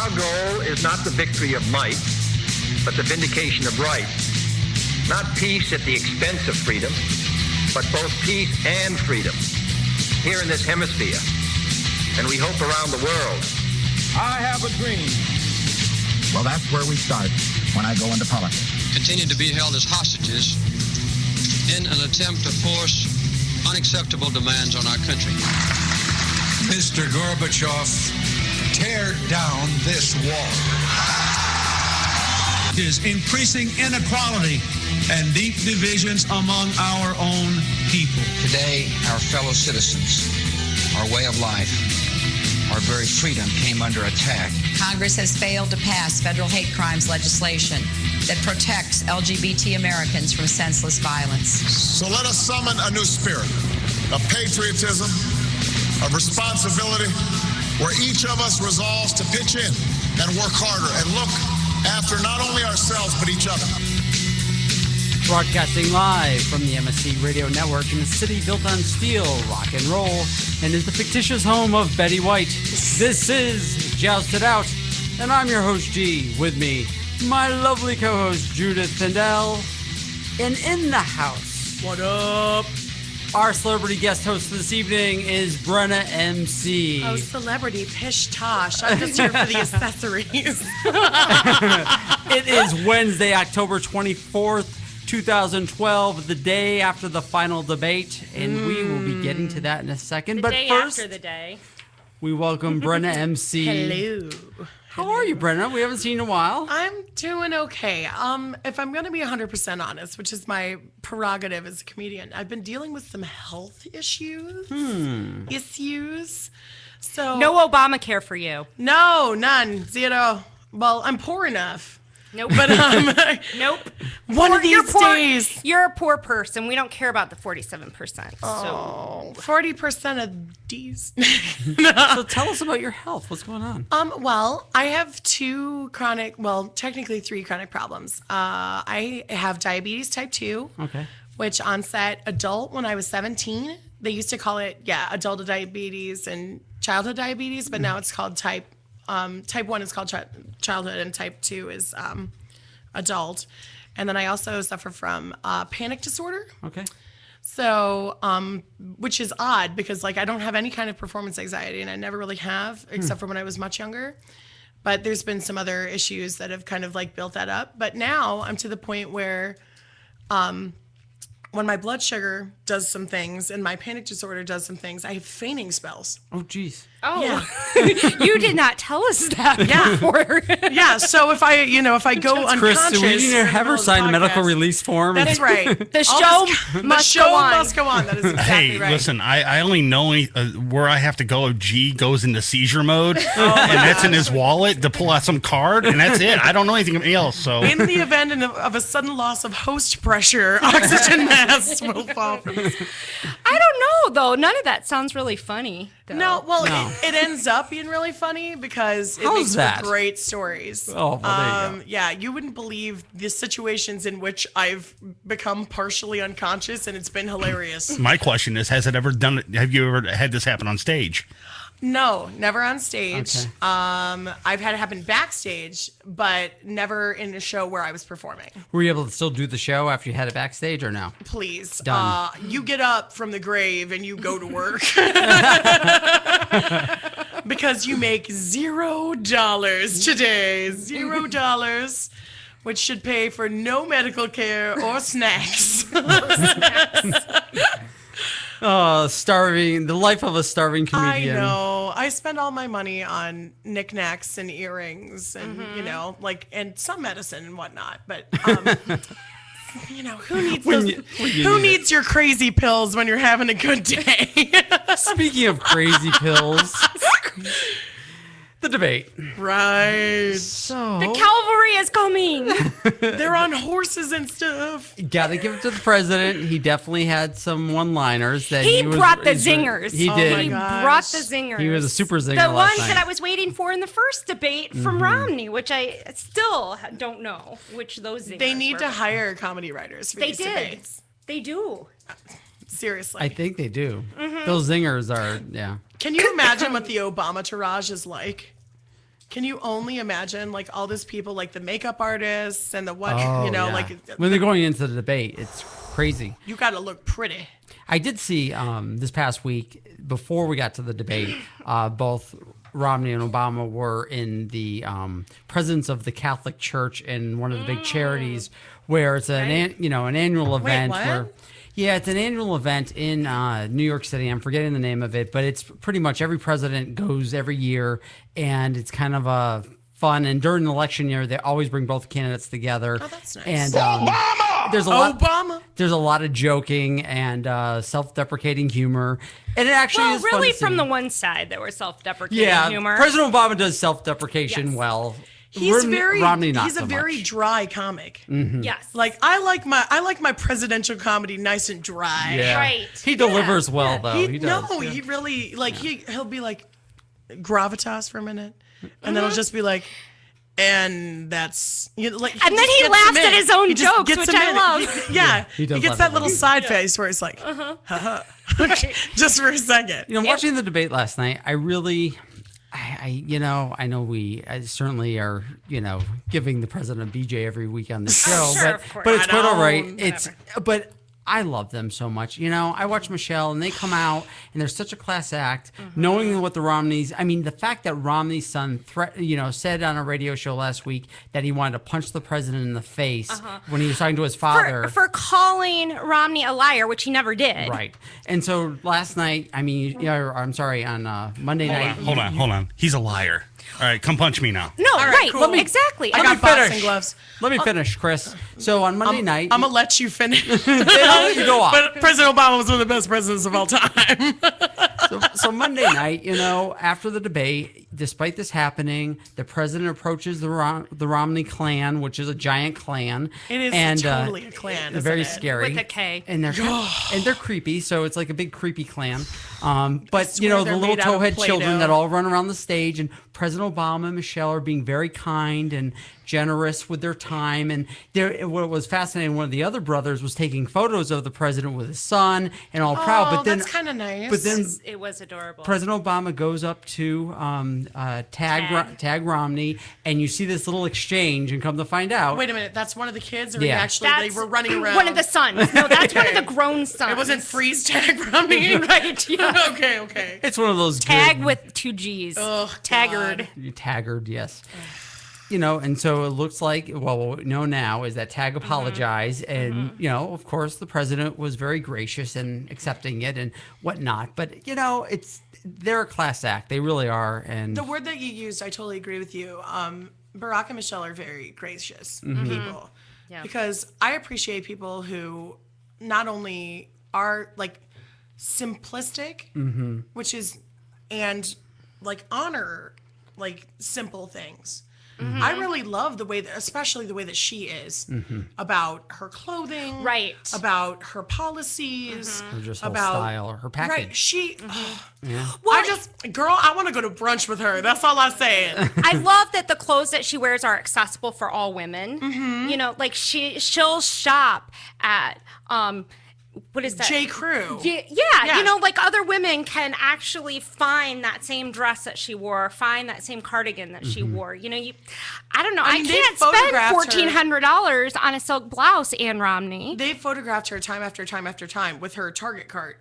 Our goal is not the victory of might, but the vindication of right. Not peace at the expense of freedom, but both peace and freedom here in this hemisphere, and we hope around the world. I have a dream. Well, that's where we start when I go into politics. Continue to be held as hostages in an attempt to force unacceptable demands on our country. Mr. Gorbachev, tear down this wall. Is increasing inequality and deep divisions among our own people. Today, our fellow citizens, our way of life, our very freedom came under attack. Congress has failed to pass federal hate crimes legislation that protects LGBT Americans from senseless violence. So let us summon a new spirit of patriotism, of responsibility, where each of us resolves to pitch in and work harder and look after not only ourselves but each other. Broadcasting live from the MSC Radio Network in the city built on steel, rock and roll, and is the fictitious home of Betty White. This is Joust It Out, and I'm your host G. With me, my lovely co-host Judith Findell, and in the house, what up? Our celebrity guest host this evening is Brenna MC. Oh, celebrity pish tosh. I'm just here for the accessories. It is Wednesday, October 24th, 2012, the day after the final debate, and we will be getting to that in a second. But first, after the day, we welcome Brenna MC. Hello. How are you, Brenna? We haven't seen you in a while. I'm doing okay. If I'm going to be 100% honest, which is my prerogative as a comedian, I've been dealing with some health issues. So no Obamacare for you. No, none, zero. Well, I'm poor enough. Nope. But nope. One of these days. You're a poor person. We don't care about the 47%. Oh, 40% of these. So tell us about your health. What's going on? Well, I have technically three chronic problems. I have diabetes type 2. Okay. Which onset adult when I was 17. They used to call it, adult diabetes and childhood diabetes, but now it's called type 1 is called childhood and type 2 is adult. And then I also suffer from panic disorder. Okay. So, which is odd because I don't have any kind of performance anxiety and I never really have except for when I was much younger. But there's been some other issues that have kind of built that up. But now I'm to the point where when my blood sugar does some things and my panic disorder does some things, I have fainting spells. Oh, geez. Oh, yeah. You did not tell us that before. Yeah, so if I go unconscious, Chris, we need to have her sign a medical release form. That's right. The show must go on. That is exactly right. Hey, listen, I only know where I have to go if G goes into seizure mode, and that's in his wallet to pull out some card, and that's it. I don't know anything else. So, in the event of a sudden loss of host pressure, oxygen masks will fall from this. I don't know, though. None of that sounds really funny. Though. No. It ends up being really funny because it makes for great stories. Oh, well, there you go. Yeah, you wouldn't believe the situations in which I've become partially unconscious, and it's been hilarious. My question is, have you ever had this happen on stage? No, never on stage. Okay. I've had it happen backstage, but never in a show where I was performing. Were you able to still do the show after you had it backstage or no? Please. Done. You get up from the grave and you go to work. Because you make $0 today. $0, which should pay for no medical care or snacks. Starving, the life of a starving comedian. I know. I spend all my money on knickknacks and earrings and, and some medicine and whatnot. But, who needs who needs your crazy pills when you're having a good day? Speaking of crazy pills, the debate. Right. So the cavalry is coming. They're on horses and stuff. Gotta give it to the president. He definitely had some one-liners that he brought the zingers. He did. He brought the zingers. He was a super zinger. The ones that I was waiting for in the first debate from Romney, which I still don't know which those zingers They need were. to hire comedy writers for these debates. They do. Seriously. I think they do. Those zingers are, Can you imagine what the Obama-tourage is like? Can you only imagine like all these people, like the makeup artists and the what, like when they're going into the debate, it's crazy. You got to look pretty. I did see this past week, before we got to the debate, both Romney and Obama were in the presence of the Catholic Church in one of the big charities, where it's an annual event. What? It's an annual event in New York City. I'm forgetting the name of it, but it's pretty much every president goes every year, and it's kind of a fun. And during the election year, they always bring both candidates together. Oh, that's nice. And Obama! There's a lot of joking and self-deprecating humor, and it actually is fun really to from see. the one side there was self-deprecating humor. President Obama does self-deprecation well. Romney not he's a so very much. dry comic. Mhm. Yes. Like I like my presidential comedy nice and dry. Yeah. Right. He delivers well though. He does. No, he really like he'll be like gravitas for a minute, and then he'll just be like, and that's like. And then he laughs at his own jokes, which I love. Yeah, he does gets laugh that at little them. side face where it's like, haha, just for a second. Watching the debate last night, I really. I know we certainly are, giving the president a BJ every week on the show, Sure, of course. but it's quite all right. Whatever. But I love them so much. I watch Michelle and they come out and they're such a class act, knowing what the Romneys, the fact that Romney's son said on a radio show last week that he wanted to punch the president in the face when he was talking to his father. For calling Romney a liar, which he never did. Right. And so last night, on Monday night. Hold on. He's a liar. All right, come punch me now. No, All right, cool. exactly. I got boxing gloves. Let me finish, Chris. So on Monday night, I'm gonna let you finish. I'll let you go off. But President Obama was one of the best presidents of all time. So Monday night, after the debate, despite this happening, the president approaches the Romney clan, which is a giant clan. It is and, totally a clan. They're very isn't it? scary. With a K. And they're creepy, so it's like a big creepy clan. But swear the they're little made out of towhead children Play-Doh. that all run around the stage, and President Obama and Michelle are being very kind and generous with their time. And what was fascinating, one of the other brothers was taking photos of the president with his son and all proud. But then that's kind of nice. But then It was adorable. President Obama goes up to tag Romney, and you see this little exchange, and come to find out, Wait a minute, that's one of the kids, or Yeah. they were running around. One of the sons. No, that's one of the grown sons. It wasn't freeze tag Romney, Right, yeah. Okay. it's one of those Tag good, with 2 G's. Ugh, Taggart. Taggart, yes. And so it looks like, what we know now is that Tag apologized, and of course the president was very gracious in accepting it and whatnot. But they're a class act, they really are. And The word that you used, I totally agree with you. Barack and Michelle are very gracious people, Yeah. because I appreciate people who not only are like simplistic, which is, and like honor like simple things. I really love the way that, especially the way that she is about her clothing, Right. about her policies, her just whole about style, or her package. right. She, Yeah. I want to go to brunch with her. That's all I'm saying. I love that the clothes that she wears are accessible for all women. Like she'll shop at what is that? J. Crew. Yeah, like other women can actually find that same dress that she wore, find that same cardigan that she wore. I don't know. I mean, they can't spend photographed her. $1,400 on a silk blouse, Ann Romney. They photographed her time after time after time with her Target cart.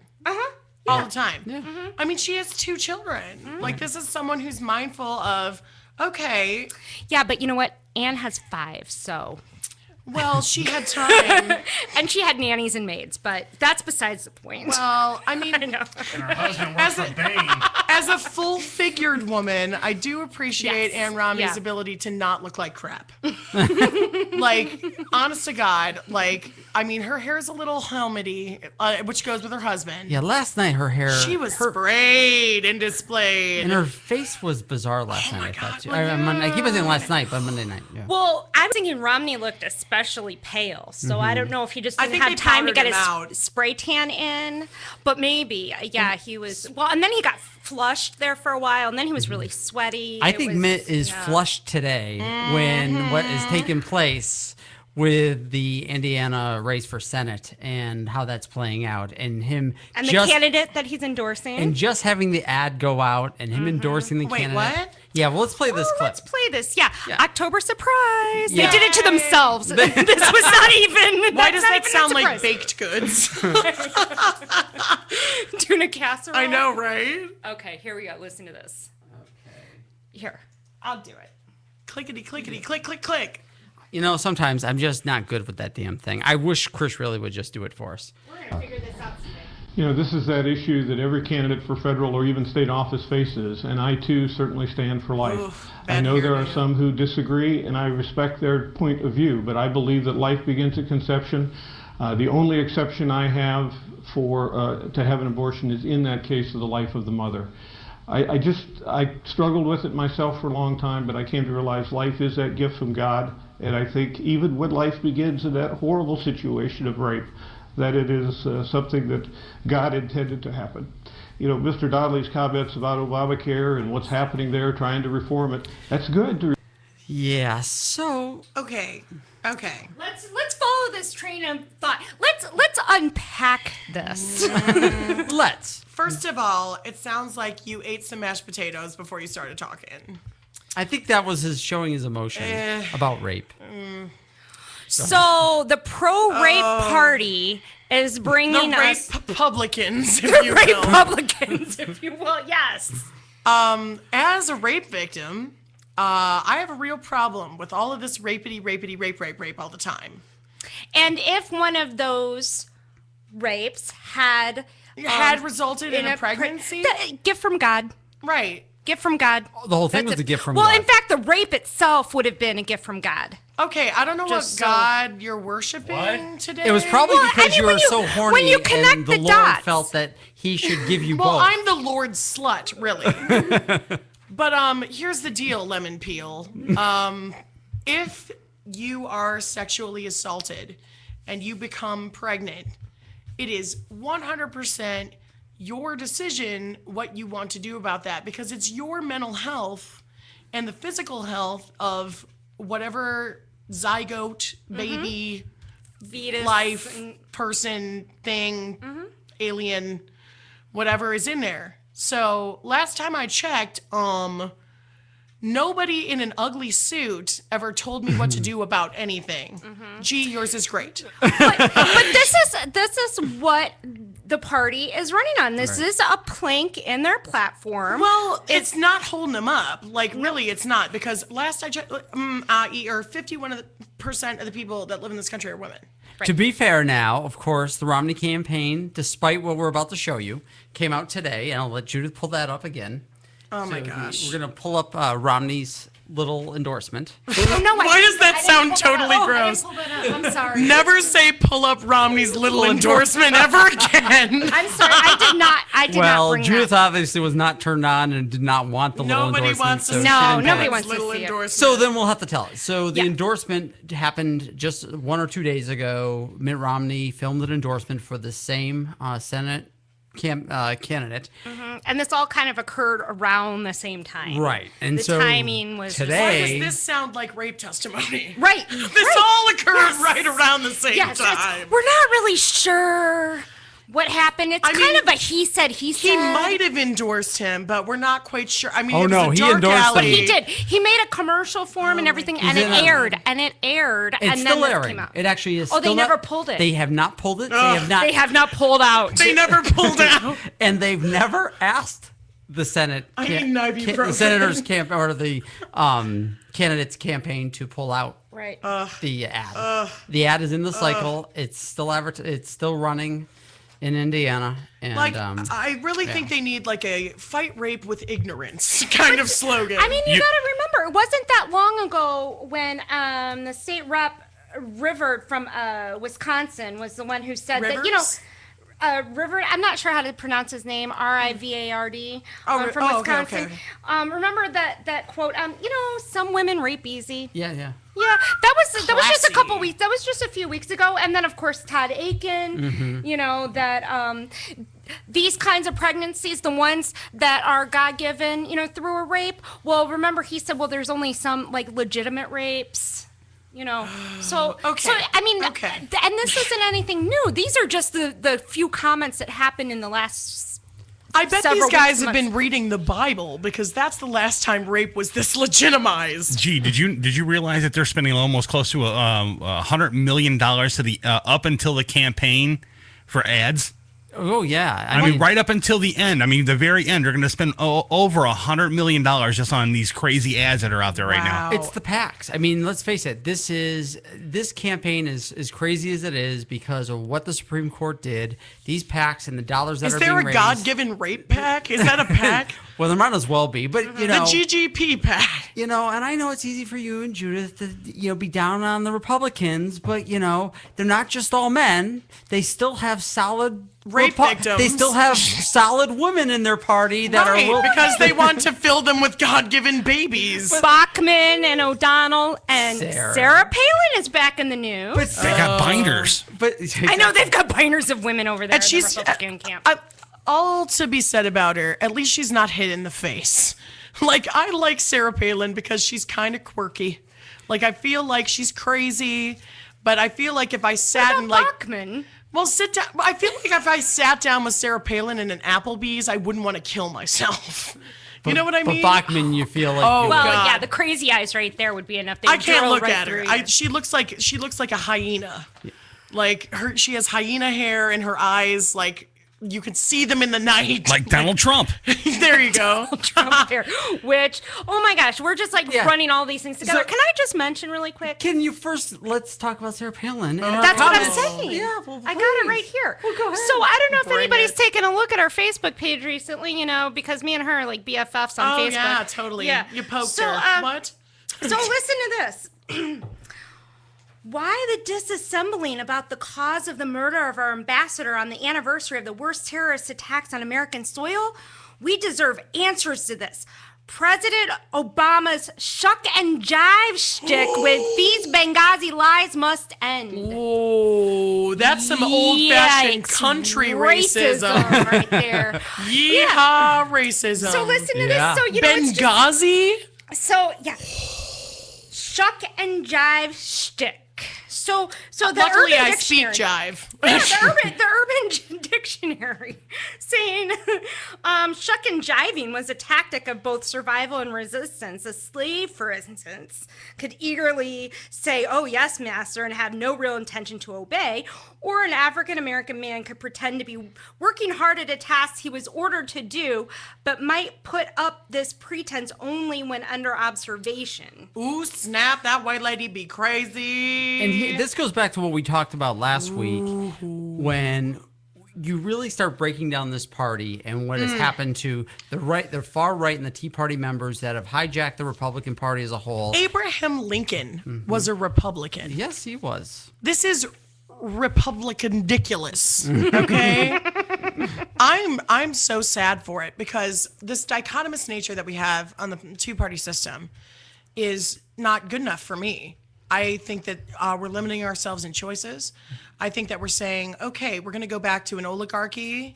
All the time. Yeah. I mean, she has 2 children. Like, this is someone who's mindful of, okay, Yeah, but you know what? Ann has 5, so. well, she had time. And she had nannies and maids, but that's besides the point. Well, I mean, And her husband works for Bain. as a full-figured woman, I do appreciate Yes. Ann Romney's Yeah. ability to not look like crap. Like, honest to God, like, I mean, her hair is a little helmety, which goes with her husband. Yeah, last night her hair, She was sprayed and displayed. and her face was bizarre last night. I thought too. well, I keep on saying last night, but Monday night. Yeah. Well, I was thinking Romney looked especially pale, so I don't know if he just I didn't think have they time to powdered get him his out. spray tan in, but maybe, yeah, he was. Well, and then he got flushed there for a while, and then he was really sweaty. I It think was- Mitt is yeah. flushed today when what is taking place with the Indiana race for Senate and how that's playing out, and him and the candidate that he's endorsing, and just having the ad go out and him endorsing the candidate. Wait, what? Yeah, well, let's play this clip. Let's play this. Yeah. October surprise. Yeah. They did it to themselves. This was not even. Why does that sound like baked goods? Tuna casserole. I know, right? Okay, here we go. Listen to this. Okay. Here, I'll do it. Clickety, clickety, click, click, click. You know, sometimes I'm just not good with that damn thing. I wish Chris really would just do it for us. We're going to figure this out today. You know, this is that issue that every candidate for federal or even state office faces, and I too certainly stand for life. Oof, I know there are some who disagree, and I respect their point of view, but I believe that life begins at conception. The only exception I have for to have an abortion is in that case of the life of the mother. I struggled with it myself for a long time, but I came to realize life is that gift from God, and I think even when life begins in that horrible situation of rape, that it is something that God intended to happen. You know, Mr. Donnelly's comments about Obamacare and what's happening there, trying to reform it, that's good. Yeah, so... Okay. Let's follow this train of thought. Let's unpack this. Let's. First of all, it sounds like you ate some mashed potatoes before you started talking. I think that was his showing his emotion about rape. So the pro-rape party is bringing the rape us Republicans, if the you rape will. Republicans, if you will. Yes. As a rape victim, I have a real problem with all of this rape all the time. And if one of those rapes had resulted in a pregnancy, gift from God, right? Gift from God. The whole thing was a gift from God. Well, in fact, the rape itself would have been a gift from God. Okay, I don't know what God you're worshiping today. It was probably because you were so horny when you connect and the Lord dots. felt that he should give you well, both. I'm the Lord's slut, really. But here's the deal, Lemon Peel. If you are sexually assaulted and you become pregnant, it is 100% your decision what you want to do about that, because it's your mental health and the physical health of whatever zygote, baby, fetus, life, person, thing, alien, whatever is in there. So last time I checked, nobody in an ugly suit ever told me what to do about anything. Gee, yours is great. But this is what the party is running on. This is a plank in their platform. Well, it's not holding them up. Like, really, it's not. Because last I checked, 51% of the people that live in this country are women. Right. To be fair now, of course, the Romney campaign, despite what we're about to show you, came out today. And I'll let Judith pull that up again. Oh, my gosh. We're going to pull up Romney's little endorsement. Oh, no, why does that sound totally gross? I'm sorry. Never say pull up Romney's little endorsement ever again. I'm sorry. I did not bring Judith that. obviously was not turned on and did not want the little Nobody endorsement. wants to see nobody wants little to see endorsement. So then we'll have to tell it. So the endorsement happened just 1 or 2 days ago. Mitt Romney filmed an endorsement for the same Senate candidate. And this all kind of occurred around the same time. Right. And the so timing was today. Why does this sound like rape testimony? Right. This all occurred right around the same Yes, time. we're not really sure what happened. It's kind of a he said, he said. He might have endorsed him, but we're not quite sure. I mean, Oh, it was no, a he dark endorsed alley. him. He did. He made a commercial for him and everything, and it aired. And it aired. It's and still then this airing. came out. It actually is. Oh, they still never not- pulled it. They have not pulled it. They have not pulled out. They never pulled out. And they've never asked the Senate, the senators' camp or the candidates' campaign to pull out Right. the ad. The ad is in the cycle. It's still it's still running in Indiana. And, I really think they need like a fight rape with ignorance kind of slogan. I mean, you got to remember, it wasn't that long ago when the state rep Rivert from Wisconsin was the one who said that, Rivert, I'm not sure how to pronounce his name, Rivard, from Wisconsin. Okay. Remember that quote, some women rape easy. Yeah. Yeah, that was just a couple weeks. That was just a few weeks ago. And then, of course, Todd Aiken, that these kinds of pregnancies, the ones that are God-given, through a rape. Well, remember, he said, well, there's only some, like, legitimate rapes. You know, so I mean, and this isn't anything new. These are just the few comments that happened in the last. I bet these guys have been reading the Bible, because that's the last time rape was this legitimized. Gee, did you realize that they're spending almost close to $100 million to the up until the campaign for ads? Oh, yeah. I mean, right up until the end. I mean, the very end, they're going to spend over $100 million just on these crazy ads that are out there right now. It's the PACs. I mean, let's face it. This campaign is as crazy as it is because of what the Supreme Court did. These PACs and the dollars that are being raised. Is there a God-given rape PAC? Is that a PAC? Well, there might as well be, but you know, the GGP PAC. You know, and I know it's easy for you and Judith to be down on the Republicans, but you know, they're not just all men. They still have solid rape victims. They still have solid women in their party that are because they want to fill them with God-given babies. Bachman and O'Donnell and Sarah Palin is back in the news. But they got binders. But I know they've got binders of women over there. And she's the Republican camp. All to be said about her, at least she's not hit in the face. Like, I like Sarah Palin because she's kind of quirky. Like, I feel like she's crazy, but I feel like if I sat and Bachman? Well, sit down. I feel like if I sat down with Sarah Palin in an Applebee's, I wouldn't want to kill myself. You know what I mean? But Bachman, you feel like yeah, the crazy eyes right there would be enough. I can't look at her. She looks like a hyena. Like she has hyena hair and her eyes like. You can see them in the night. Like Donald Trump. There you go. Donald Trump here. Which, oh my gosh, we're just running all these things together. Can I just mention really quick? Can you let's talk about Sarah Palin. That's what I'm saying. Yeah, well, I got it right here. Well, go ahead. So I don't know if anybody's taken a look at our Facebook page recently, you know, because me and her are like BFFs on Facebook. Oh, yeah, totally. Yeah. You poked her. What? So listen to this. Why the disassembling about the cause of the murder of our ambassador on the anniversary of the worst terrorist attacks on American soil? We deserve answers to this. President Obama's shuck and jive shtick with these Benghazi lies must end. Oh, that's some old-fashioned country racism right there. Yeehaw, racism. So listen to this. So, you know, Benghazi? Shuck and jive shtick. So the luckily Urban I Dictionary, speak jive. the Urban Dictionary saying shuck and jiving was a tactic of both survival and resistance. A slave, for instance, could eagerly say, "Oh yes, master," and have no real intention to obey. Or an African American man could pretend to be working hard at a task he was ordered to do, but might put up this pretense only when under observation. Ooh, snap, that white lady be crazy. And this goes back to what we talked about last week, when you really start breaking down this party and what has happened to the far right and the Tea Party members that have hijacked the Republican Party as a whole. Abraham Lincoln was a Republican. Yes, he was. This is Republican-diculous, okay? I'm so sad for it because this dichotomous nature that we have on the two-party system is not good enough for me. I think that we're limiting ourselves in choices. I think that we're saying, okay, we're going to go back to an oligarchy.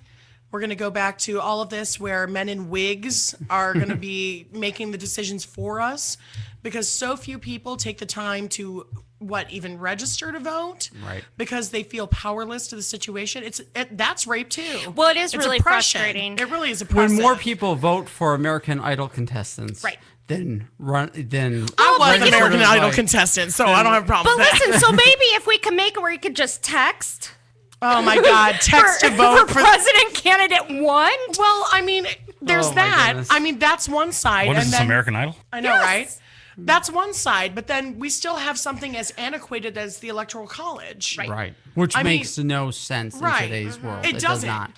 We're going to go back to all of this where men in wigs are going to be making the decisions for us because so few people take the time to even register to vote, right? Because they feel powerless to the situation. That's rape too. Well, it is really frustrating. It really is oppressive. When more people vote for American Idol contestants, right? Then I was an American Idol contestant, so I don't have a problem with that. But listen, so maybe if we can make it where you could just text. Oh my God, text to vote for President Candidate 1? Well, I mean, there's that. Goodness. I mean, that's one side. What is this, American Idol? I know, right? That's one side, but then we still have something as antiquated as the Electoral College. Right. Which makes no sense in today's world. It doesn't. Does not.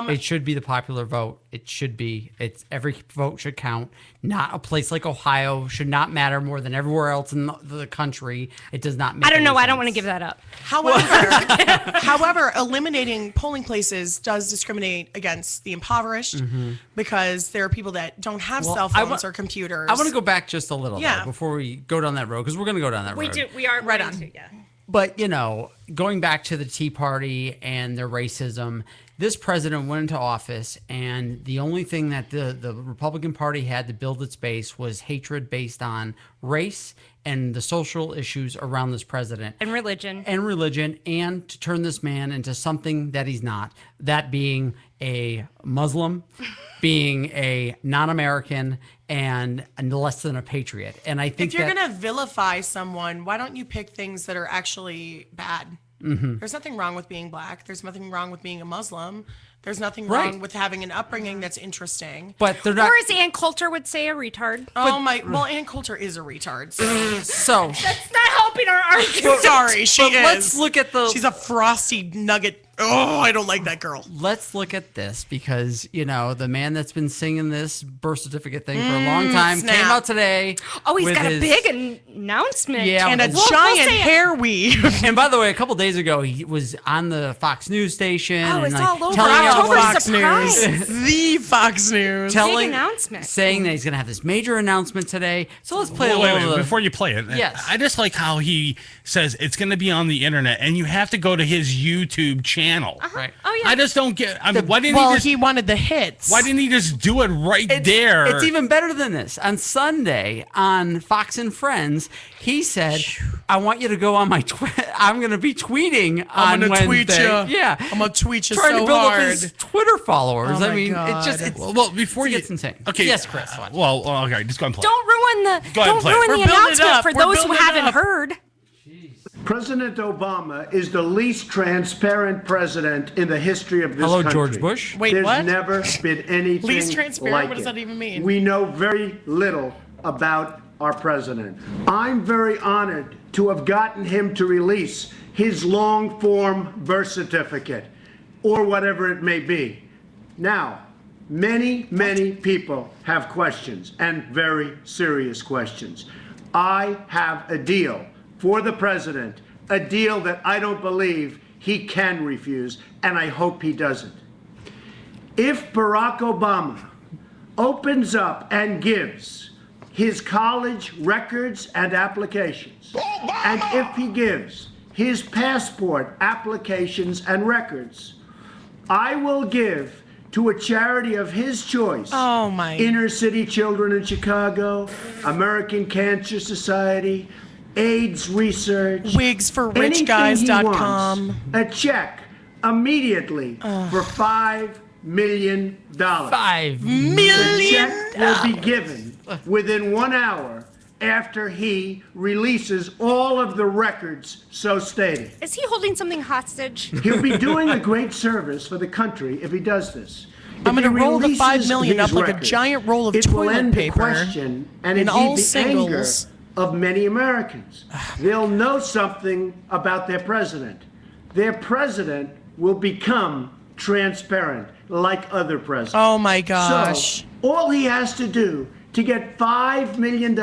It should be the popular vote. It should be. Every vote should count. Not a place like Ohio should not matter more than everywhere else in the country. It does not make I don't know. Sense. I don't want to give that up. However, eliminating polling places does discriminate against the impoverished because there are people that don't have cell phones or computers. I want to go back just a little though, before we go down that road because we're going to go down that road. We are right on. But, going back to the Tea Party and their racism, this president went into office, and the only thing that the Republican Party had to build its base was hatred based on race and the social issues around this president. And religion. And to turn this man into something that he's not. That being a Muslim, being a non-American, and less than a patriot. And I think if you're going to vilify someone, why don't you pick things that are actually bad? Mm-hmm. There's nothing wrong with being black. There's nothing wrong with being a Muslim. There's nothing wrong with having an upbringing that's interesting. But they're not. Or as Ann Coulter would say, a retard. Well, Ann Coulter is a retard. So that's not helping our argument. Sorry, she is. Let's look at She's a frosty nugget. Oh, I don't like that girl. Let's look at this because, the man that's been singing this birth certificate thing for a long time came out today. Oh, he's got a big announcement. Yeah, and a giant hair weave. And by the way, a couple days ago, he was on the Fox News station. Oh, it's all over Fox News. The Fox News. Big announcement. Saying that he's going to have this major announcement today. So let's play a little. Wait, before you play it. Yes. I just like how he says it's going to be on the internet and you have to go to his YouTube channel. Right. Oh, yeah. I just don't get. I mean, why didn't he wanted the hits. Why didn't he just do it right there? It's even better than this. On Sunday on Fox and Friends, he said, "I want you to go on my I'm going to be tweeting on Wednesday. Tweet you. Yeah, I'm going to tweet you trying to build up hard. his Twitter followers. Oh I mean, God. it's well before you it's insane. Okay. Yes, Chris. Okay, just go and play. Don't ruin the We're announcement for We're those who building it haven't up. heard. President Obama is the least transparent president in the history of this country. George Bush. Wait, There's what? never been anything Least transparent? like What does it. that even mean? We know very little about our president. I'm very honored to have gotten him to release his long-form birth certificate, or whatever it may be. Now, many people have questions, and very serious questions. I have a deal for the president, a deal that I don't believe he can refuse, and I hope he doesn't. If Barack Obama opens up and gives his college records and applications, and if he gives his passport applications and records, I will give to a charity of his choice, Inner City Children in Chicago, American Cancer Society, AIDS research, wigsforrichguys.com, a check immediately for $5 million. $5 The check will be given within 1 hour after he releases all of the records so stated. Is he holding something hostage? He'll be doing a great service for the country if he does this. I'm going to roll the $5 million up like a giant roll of toilet paper. Question and in indeed all the singles. anger of many Americans. They'll know something about their president. Their president will become transparent like other presidents. Oh my gosh. So all he has to do to get $5 million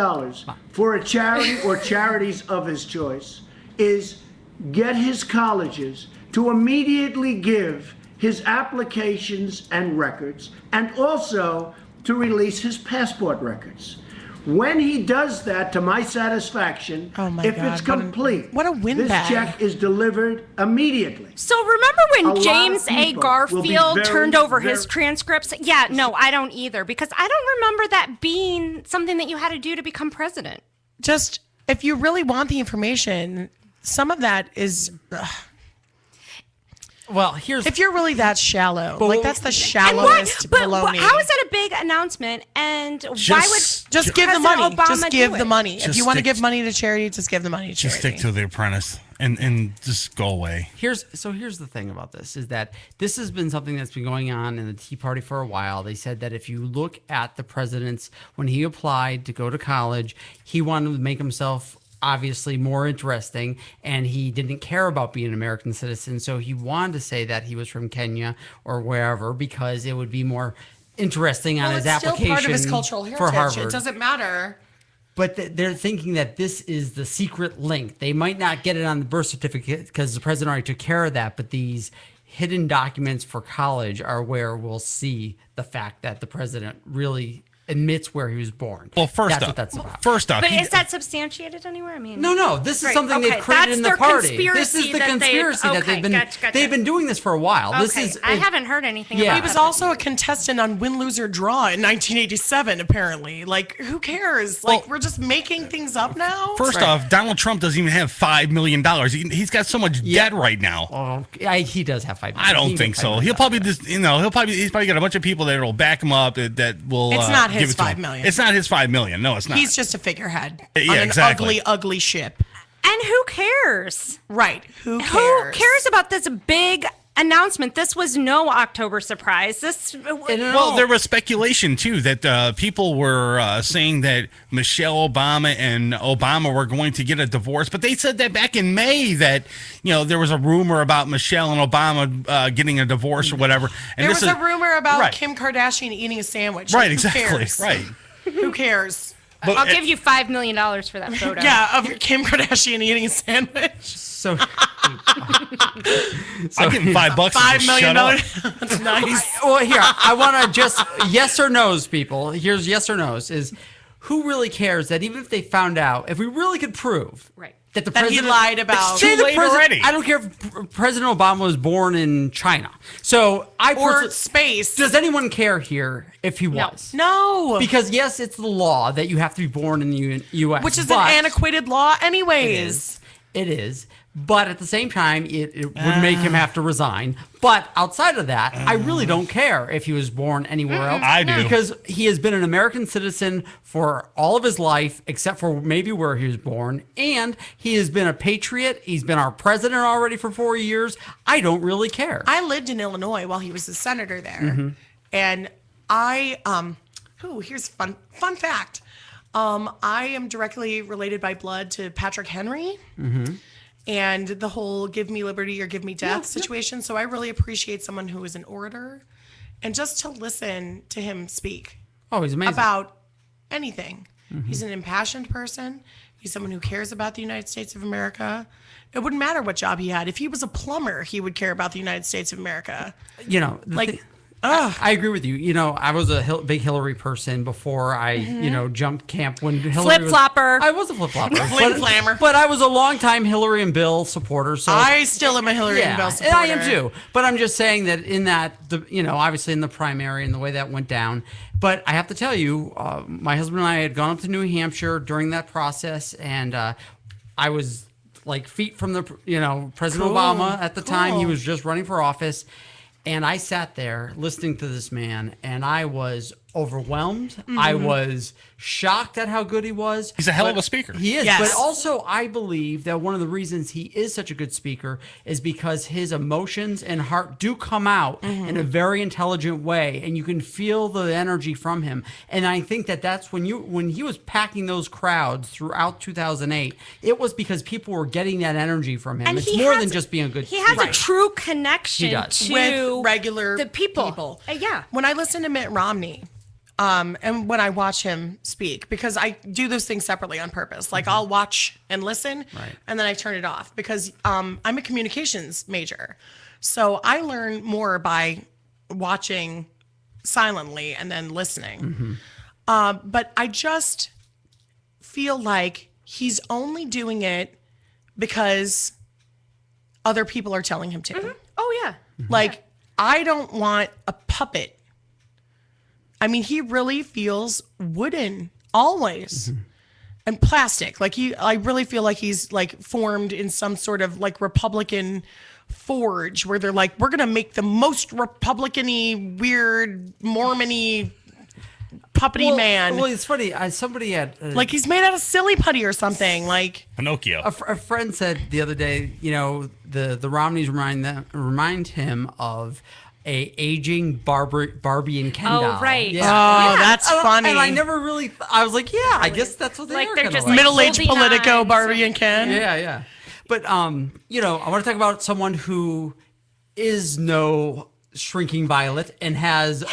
for a charity or charities of his choice is get his colleges to immediately give his applications and records, and also to release his passport records. When he does that, to my satisfaction, if it's complete, what a windbag. This check is delivered immediately. So remember when James A. people will Garfield be turned over very his transcripts? Yeah, no, I don't either, because I don't remember that being something that you had to do to become president. Just, if you really want the information, some of that is... Well, here's... If you're really that shallow, like that's the shallowest baloney. How is that a big announcement? And why would just give the President money? Obama Just give do the it? money. If Just you want to stick give money to charity, just give the money to charity. Just stick to The Apprentice and just go away. Here's the thing about this is that this has been something that's been going on in the Tea Party for a while. They said that if you look at the president's, when he applied to go to college, he wanted to make himself obviously more interesting, and he didn't care about being an American citizen, so he wanted to say that he was from Kenya or wherever because it would be more interesting on his application Still part of his cultural for heritage. Harvard. It doesn't matter. But they're thinking that this is the secret link. They might not get it on the birth certificate because the president already took care of that, but these hidden documents for college are where we'll see the fact that the president really admits where he was born. Well, That's what that's about. First off, But is that substantiated anywhere? I mean, no. This is something they've created in the party. This is the conspiracy that they've been. Gotcha. They've been doing this for a while. Okay. This is. I haven't heard anything. Yeah. About He was also a contestant on Win, Lose, or Draw in 1987. Apparently, like who cares? Like we're just making things up now. First off, Donald Trump doesn't even have $5 million. He's got so much debt right now. He does have $5 million. I don't think so. He'll probably just, he's probably got a bunch of people that will back him up that will. It's not his give it to $5 him. million. It's not his $5 million. No, it's not. He's just a figurehead Yeah, on an exactly. ugly ship. And who cares? Right. Who cares? Who cares about this big announcement? This was no October surprise. Well, there was speculation too that people were saying that Michelle Obama and Obama were going to get a divorce, but they said that back in May that there was a rumor about Michelle and Obama getting a divorce or whatever. And There was a rumor about right. Kim Kardashian eating a sandwich. Right, Who exactly. cares? Right. Who cares? But- I'll give you $5 million for that photo. Yeah, of Kim Kardashian eating a sandwich. So I'll give him $5. $5 million. Shut up. That's nice. Well, here I want to just yes or no's, people. Here's yes or no's. Is who really cares that even if they found out, if we really could prove that the That he president lied about. Say Too the late president- already. I don't care if President Obama was born in China. So Or space. Does anyone care here if he was? No. Because yes, it's the law that you have to be born in the U.S., Which is but an antiquated law anyways. It is. But at the same time, it would make him have to resign. But outside of that, I really don't care if he was born anywhere else. I do. Because he has been an American citizen for all of his life, except for maybe where he was born. And he has been a patriot. He's been our president already for 4 years. I don't really care. I lived in Illinois while he was a senator there. Mhm. And here's a fun fact. I am directly related by blood to Patrick Henry. Mm-hmm. And the whole give me liberty or give me death situation. So I really appreciate someone who is an orator and just to listen to him speak. Oh, he's amazing. About anything. Mhm. He's an impassioned person. He's someone who cares about the United States of America. It wouldn't matter what job he had. If he was a plumber, he would care about the United States of America. I agree with you. I was a big Hillary person before I, jumped camp when Hillary Flip-flopper. I was a flip-flopper. Flim-flammer. But I was a longtime Hillary and Bill supporter. So I still am a Hillary and Bill supporter. And I am too. But I'm just saying that in that, obviously in the primary and the way that went down. But I have to tell you, my husband and I had gone up to New Hampshire during that process, and I was like feet from the, President Cool. Obama at the time. He Cool. was just running for office. And I sat there listening to this man, and I was overwhelmed. I was shocked at how good he was. He's a hell of a speaker. He is. Yes. But also, I believe that one of the reasons he is such a good speaker is because his emotions and heart do come out in a very intelligent way, and you can feel the energy from him. And I think that that's when he was packing those crowds throughout 2008, it was because people were getting that energy from him. And it's he more has- than just being a good He has speaker. a true connection He does. to With regular the people. Yeah. When I listen to Mitt Romney, and when I watch him speak, because I do those things separately on purpose. Like I'll watch and listen, and then I turn it off because I'm a communications major. So I learn more by watching silently and then listening. But I just feel like he's only doing it because other people are telling him to. Oh, yeah. Like, I don't want a puppet. I mean, he really feels wooden always and plastic. Like I really feel like he's like formed in some sort of like Republican forge where they're like, we're going to make the most Republican-y, weird, Mormon-y, puppety man. Well, it's funny. Somebody had like he's made out of silly putty or something. Like Pinocchio. A friend said the other day, the Romneys remind him of a aging Barbie and Ken doll. Oh, right. Yeah. Oh, that's funny. And I never really. I was like, yeah, I guess that's what they Like are. they're kinda just like. middle-aged holding Politico on. Barbie and Ken. Yeah. But I want to talk about someone who is no shrinking violet and has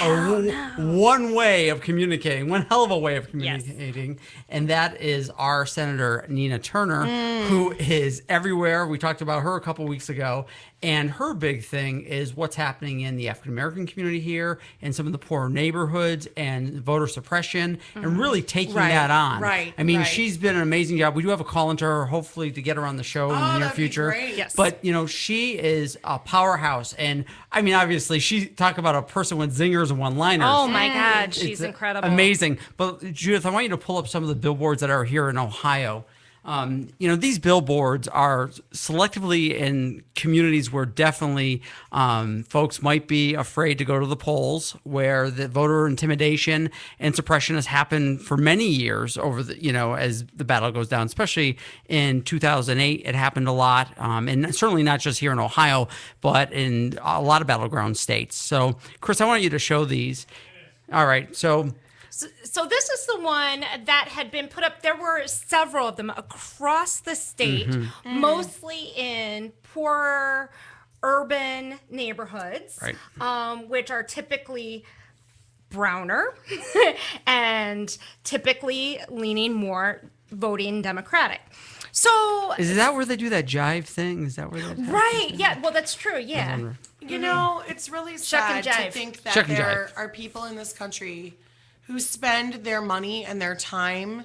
one way of communicating, one hell of a way of communicating, and that is our Senator Nina Turner, who is everywhere. We talked about her a couple weeks ago, And her big thing is what's happening in the African American community here and some of the poorer neighborhoods and voter suppression and really taking that on. Right. I mean, she's been an amazing job. We do have a call into her, hopefully, to get her on the show in the near future. Yes. But, she is a powerhouse. And, I mean, obviously, she talk about a person with zingers and one-liners. Oh, my God. She's incredible. Amazing. But, Judith, I want you to pull up some of the billboards that are here in Ohio. These billboards are selectively in communities where definitely folks might be afraid to go to the polls, where the voter intimidation and suppression has happened for many years over as the battle goes down, especially in 2008. It happened a lot. And certainly not just here in Ohio, but in a lot of battleground states. So, Chris, I want you to show these. All right. So this is the one that had been put up. There were several of them across the state, mostly in poorer urban neighborhoods, which are typically browner and typically leaning more voting Democratic. So is that where they do that jive thing? Is that where that right? Yeah. Well, that's true. Yeah. It's really sad to think that there are people in this country who spend their money and their time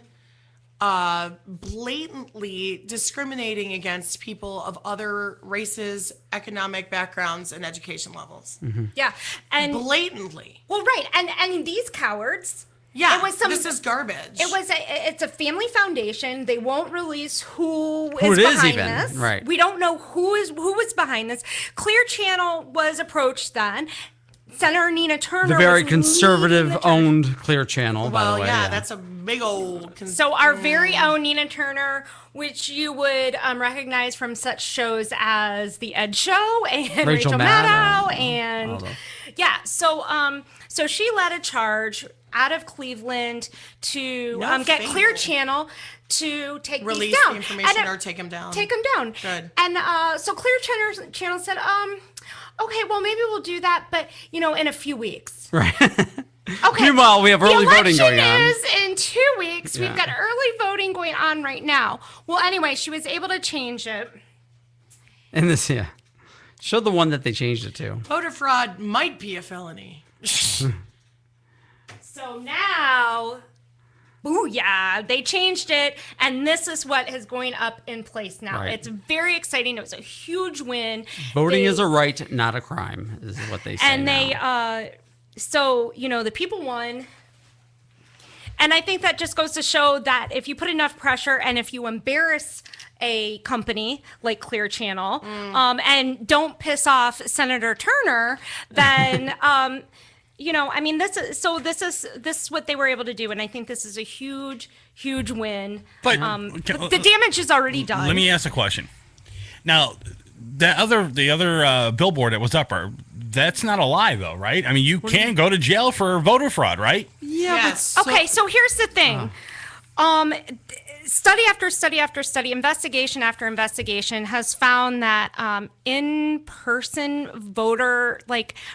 blatantly discriminating against people of other races, economic backgrounds, and education levels. Yeah, and blatantly. Well, right, and these cowards. Yeah, this is garbage. It's a family foundation. They won't release who is behind this. Right. We don't know who was behind this. Clear Channel was approached then. Senator Nina Turner. The very conservative-owned Clear Channel, by the way. Well, yeah, that's a big old... So our very own Nina Turner, which you would recognize from such shows as The Ed Show and Rachel Maddow. And yeah, so she led a charge out of Cleveland to get Clear Channel to take release these down. The information or take them down. Take them down. Good. And so Clear Channel said, okay, well, maybe we'll do that, but, in a few weeks. Right. Okay. Meanwhile, we have early voting going on. The election is in 2 weeks. We've got early voting going on right now. Well, anyway, she was able to change it. And show the one that they changed it to. Voter fraud might be a felony. So now... Booyah! They changed it, and this is what is going up in place now. Right. It's very exciting. It was a huge win. Voting is a right, not a crime, is what they say. And the people won. And I think that just goes to show that if you put enough pressure and if you embarrass a company like Clear Channel and don't piss off Senator Turner, then... this is what they were able to do, and I think this is a huge win. But the damage is already done. Let me ask a question. Now, the other billboard that was up, that's not a lie, though, right? I mean, you can go to jail for voter fraud, right? Yeah. Yes. Okay, so here's the thing. Study after study after study, investigation after investigation has found that in-person voter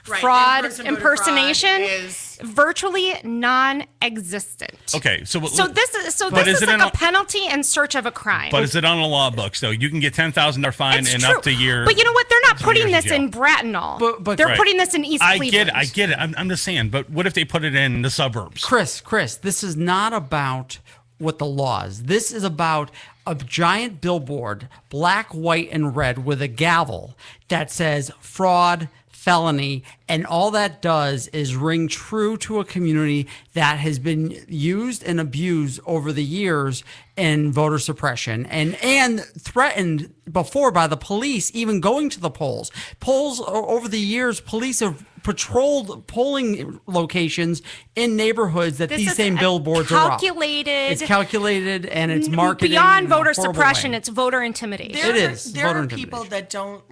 fraud impersonation is virtually non-existent. Okay, so this is like a penalty in search of a crime. But is it on the law books though? You can get $10,000 fine and up to year. But you know what? They're not putting this in Bracknell. But they're putting this in East Cleveland. I get it. I'm just saying. But what if they put it in the suburbs? Chris, this is not about what the law is. This is about a giant billboard, black, white, and red, with a gavel that says fraud, felony, and all that does is ring true to a community that has been used and abused over the years in voter suppression and threatened before by the police even going to the polls. Polls over the years, police have patrolled polling locations in neighborhoods that these same billboards are up. It's calculated and it's marketed beyond voter suppression. It's voter intimidation. There are people that don't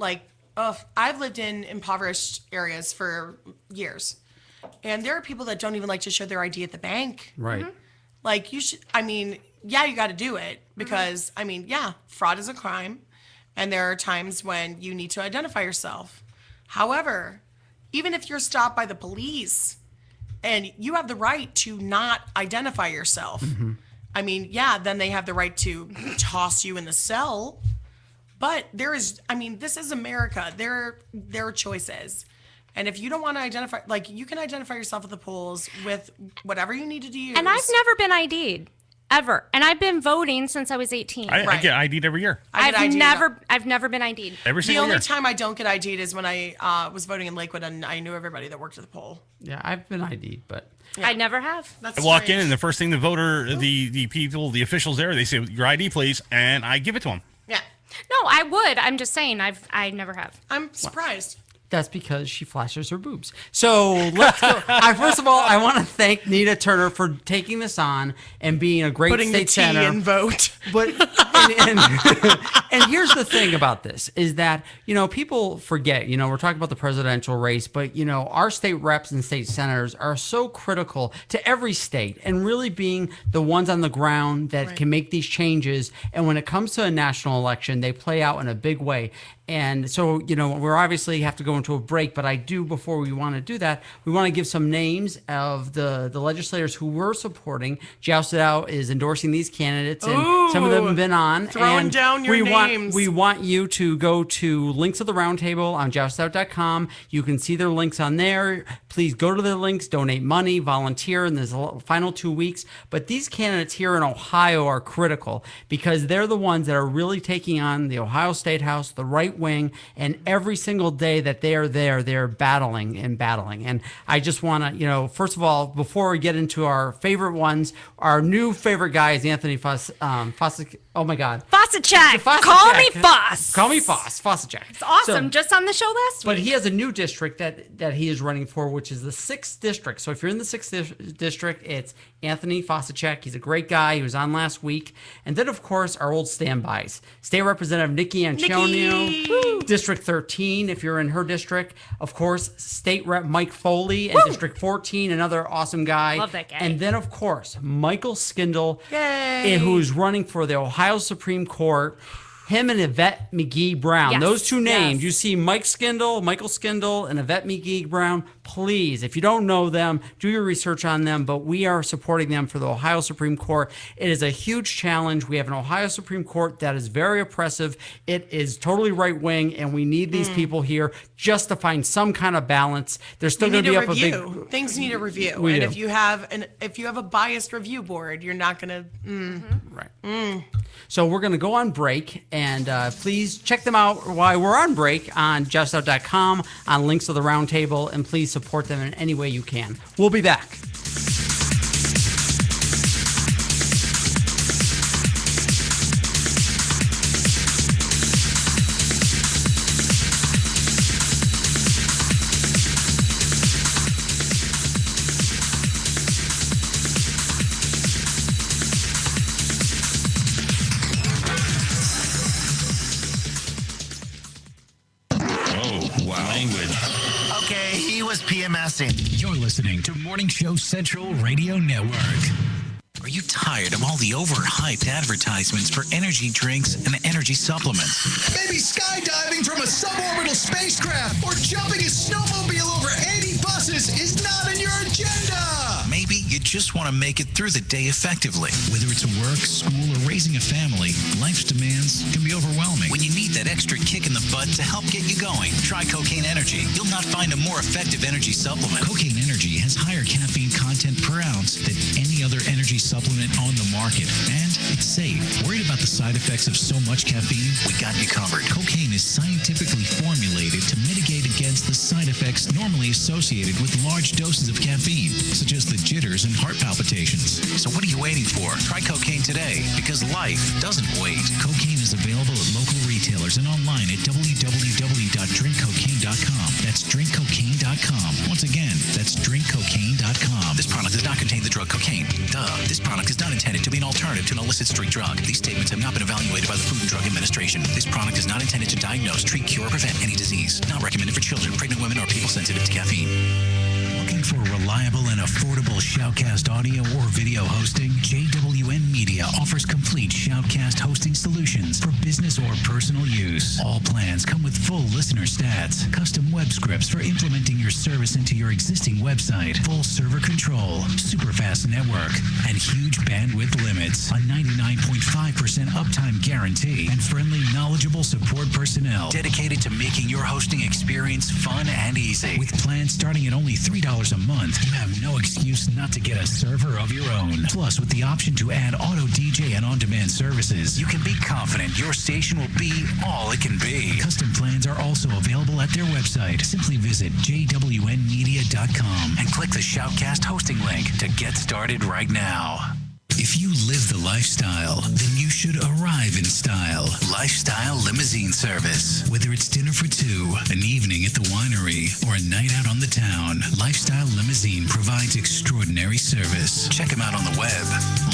I've lived in impoverished areas for years, and there are people that don't even like to show their ID at the bank. Right. You should. You got to do it because fraud is a crime, and there are times when you need to identify yourself. However, even if you're stopped by the police and you have the right to not identify yourself, then they have the right to toss you in the cell. But this is America. There are choices. And if you don't want to identify, you can identify yourself at the polls with whatever you needed to use. And I've never been ID'd. Ever. And I've been voting since I was 18. I get ID'd every year. I've never been ID'd. Every single year. The only time I don't get ID'd is when I was voting in Lakewood and I knew everybody that worked at the poll. Yeah, I've been ID'd, but I never have. I walk in and the first thing the people, the officials there, they say, your ID, please, and I give it to them. Yeah. No, I would. I'm just saying I never have. I'm surprised. That's because she flashes her boobs. So let's go. First of all, I want to thank Nita Turner for taking this on and being a great state senator. Putting the T in vote. But and here's the thing about this is that people forget. We're talking about the presidential race, but our state reps and state senators are so critical to every state and really being the ones on the ground that can make these changes. And when it comes to a national election, they play out in a big way. And so, we're obviously have to go into a break, but I do, before we want to do that, we want to give some names of the legislators who we're supporting. Joust It Out is endorsing these candidates, and some of them have been on. Throwing down your names. We want you to go to links of the roundtable on joustout.com. You can see their links on there. Please go to their links, donate money, volunteer in the final 2 weeks. But these candidates here in Ohio are critical because they're the ones that are really taking on the Ohio State House, the right wing, and every single day that they are there, they're battling. And I just want to, first of all, before we get into our favorite ones, our new favorite guy is Anthony Fosicek. Oh my God. Fosicek. Call me Foss. Call me Foss. Fosicek. It's awesome. Just on the show last week. But he has a new district that he is running for, which is the 6th district. So if you're in the 6th district, it's Anthony Fosicek. He's a great guy. He was on last week. And then, of course, our old standbys. State Representative Nikki Antonio, District 13, if you're in her district. Of course, State Rep Mike Foley in District 14, another awesome guy. Love that guy. And then, of course, Michael Skindle, Yay. who's running for the Ohio Supreme Court. Him and Yvette McGee Brown. Yes, those two names. yes. You see Michael Skindle, and Yvette McGee Brown. Please, if you don't know them, do your research on them. But we are supporting them for the Ohio Supreme Court. It is a huge challenge. We have an Ohio Supreme Court that is very oppressive. It is totally right wing, and we need these people here just to find some kind of balance. They're still going to be up a big. Things need a review, We and do. if you have a biased review board, you're not going to. Right. So we're going to go on break, and please check them out while we're on break on joustout.com, on links to the roundtable, and please support them in any way you can. We'll be back. Okay, he was PMSing. You're listening to Morning Show Central Radio Network. Are you tired of all the overhyped advertisements for energy drinks and energy supplements? Maybe skydiving from a suborbital spacecraft or jumping a snowmobile over 80 buses is not in your agenda. Maybe you just want to make it through the day effectively. Whether it's work, school, or raising a family, life's demands can be overwhelming. When you need that extra kick in the butt to help get you going, try Cocaine Energy. You'll not find a more effective energy supplement. Cocaine Energy has higher caffeine content per ounce than any other energy supplement on the market. And it's safe. Worried about the side effects of so much caffeine? We got you covered. Cocaine is scientifically formulated to mitigate against the side effects normally associated with large doses of caffeine, such as the jitters and heart palpitations. So what are you waiting for? Try cocaine today, because life doesn't wait. Cocaine is available at local retailers and online at www.drinkcocaine.com. That's drinkcocaine.com. Once again, that's drinkcocaine.com. This product does not contain the drug cocaine. Duh. This product is not intended to be an alternative to an illicit street drug. These statements have not been evaluated by the Food and Drug Administration. This product is not intended to diagnose, treat, cure, or prevent any disease. Not recommended for children, pregnant women, or people sensitive to caffeine. Looking for reliable and affordable Shoutcast audio or video hosting? JWN Media offers complete Shoutcast hosting solutions for business business or personal use. All plans come with full listener stats, custom web scripts for implementing your service into your existing website, full server control, super fast network, and huge bandwidth limits, a 99.5% uptime guarantee, and friendly, knowledgeable support personnel dedicated to making your hosting experience fun and easy. With plans starting at only $3 a month, you have no excuse not to get a server of your own. Plus, with the option to add auto DJ and on-demand services, you can be confident your station will be all it can be. Custom plans are also available at their website. Simply visit jwnmedia.com and click the Shoutcast hosting link to get started right now. If you live the lifestyle, then you should arrive in style. Lifestyle Limousine Service. Whether it's dinner for two, an evening at the winery, or a night out on the town, Lifestyle Limousine provides extraordinary service. Check them out on the web,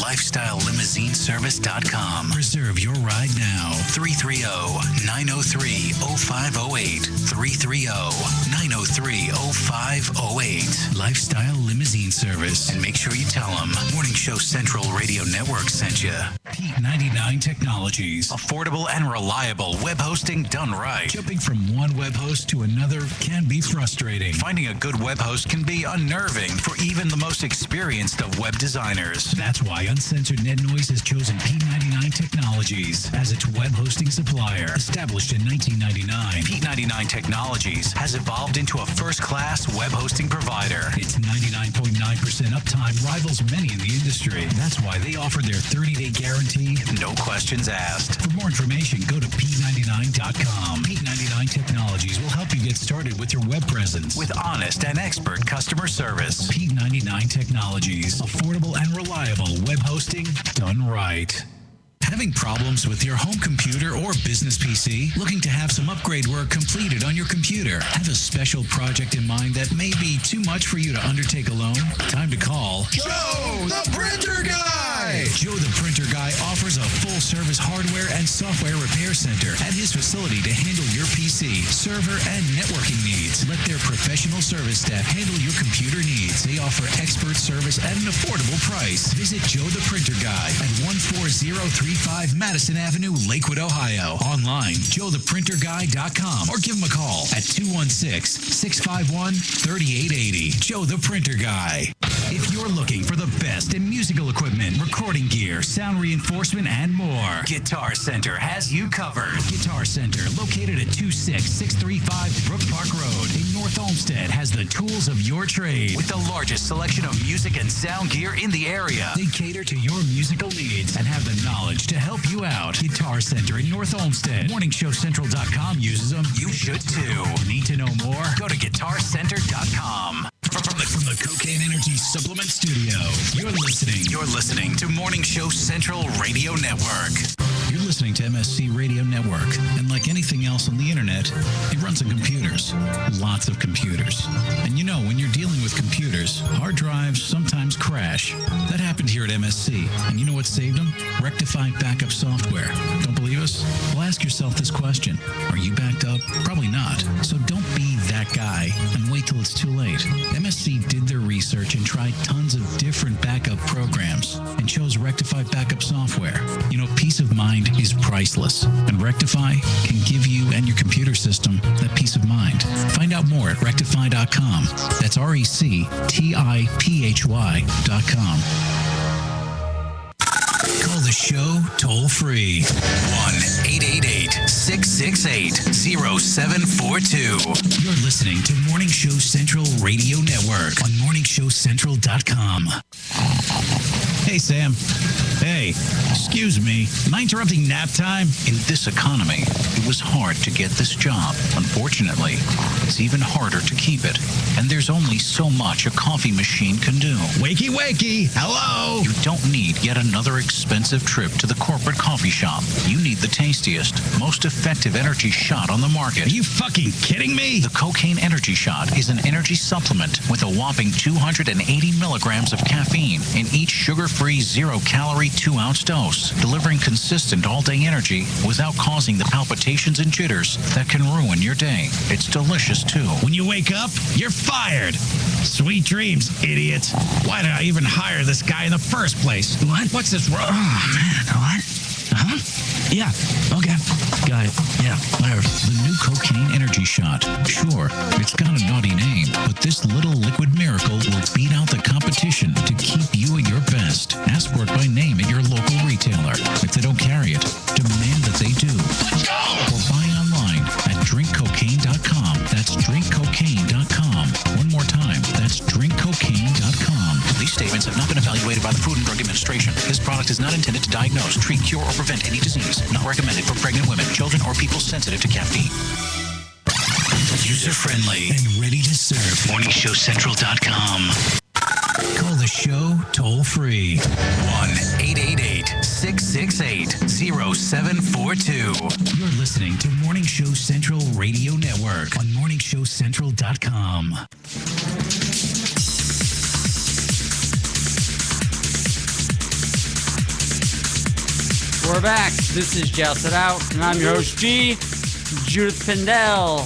lifestylelimousineservice.com. Reserve your ride now. 330-903-0508. 330-903-0508. Lifestyle Limousine Service. And make sure you tell them Morning Show Central Radio Network sent you. Pete 99 Technologies. Affordable and reliable web hosting done right. Jumping from one web host to another can be frustrating. Finding a good web host can be unnerving for even the most experienced of web designers. That's why Uncensored Net Noise has chosen P99 Technologies as its web hosting supplier. Established in 1999, P99 Technologies has evolved into a first-class web hosting provider. Its 99.9% uptime rivals many in the industry. That's why they offer their 30-day guarantee, no questions asked. For more information, go to P99.com. P99 Technologies will help you get started with your web presence with honest and expert customer service. P99 Technologies. Affordable and reliable web hosting done right. Having problems with your home computer or business PC? Looking to have some upgrade work completed on your computer? Have a special project in mind that may be too much for you to undertake alone? Time to call Joe the Printer Guy! Joe the Printer Guy offers a full-service hardware and software repair center at his facility to handle your PC, server, and networking needs. Let their professional service staff handle your computer needs. They offer expert service at an affordable price. Visit Joe the Printer Guy at 14035 Madison Avenue, Lakewood, Ohio. Online, joetheprinterguy.com, or give him a call at 216-651-3880. Joe the Printer Guy. If you're looking for the best in musical equipment, recording gear, sound reinforcement, and more, Guitar Center has you covered. Guitar Center, located at 26635 Brook Park Road in North Olmsted, has the tools of your trade with the largest selection of music and sound gear in the area. They cater to your musical needs and have the knowledge to help you out. Guitar Center in North Olmsted. MorningShowCentral.com uses them. You should too. Need to know more? Go to GuitarCenter.com. From the Cocaine Energy Supplement Studio, you're listening to Morning Show Central Radio Network. You're listening to MSC Radio Network, and like anything else on the internet, it runs on computers. Lots of computers. And you know, when you're dealing with computers, hard drives sometimes crash. That happened here at MSC, and you know what saved them? Rectiphy backup software. Don't believe us? Well, ask yourself this question. Are you backed up? Probably not. So don't be that guy and wait till it's too late. MSC did their research and tried tons of different backup programs and chose Rectiphy backup software. You know, peace of mind is priceless, and Rectiphy can give you and your computer system that peace of mind. Find out more at rectify.com. That's RECTIPHY.com. Call the show toll free. 1-888-668-0742. You're listening to Morning Show Central Radio Network on MorningShowCentral.com. Hey, Sam. Hey, excuse me. Am I interrupting nap time? In this economy, it was hard to get this job. Unfortunately, it's even harder to keep it. And there's only so much a coffee machine can do. Wakey, wakey. Hello. You don't need yet another expensive trip to the corporate coffee shop. You need the tastiest, most effective energy shot on the market. Are you fucking kidding me? The Cocaine Energy Shot is an energy supplement with a whopping 280 milligrams of caffeine in each sugar-free, zero-calorie 2-ounce dose, delivering consistent all-day energy without causing the palpitations and jitters that can ruin your day. It's delicious, too. When you wake up, you're fired. Sweet dreams, idiot. Why did I even hire this guy in the first place? What? What's this wrong? Oh, man. What? Huh? Yeah. Okay. Got it. Yeah. Whatever. The new cocaine energy shot. Sure, it's got a naughty name, but this little liquid miracle will beat out the competition to keep you at your best. Ask for it by name at your local retailer. If they don't carry it, demand that they do. Let's go! Or buy online at drinkcocaine.com. That's drinkcocaine.com. One more time. That's drinkcocaine.com. These statements have not been evaluated by the Food and Drug Administration. This product is not intended to diagnose, treat, cure, or prevent any disease. Not recommended for pregnant women, children, or people sensitive to caffeine. User-friendly and ready to serve. MorningShowCentral.com. Call the show toll-free. 1-888-668-0742. You're listening to Morning Show Central Radio Network on MorningShowCentral.com. We're back. This is Joust It Out, and I'm your host, G. Judith Pindell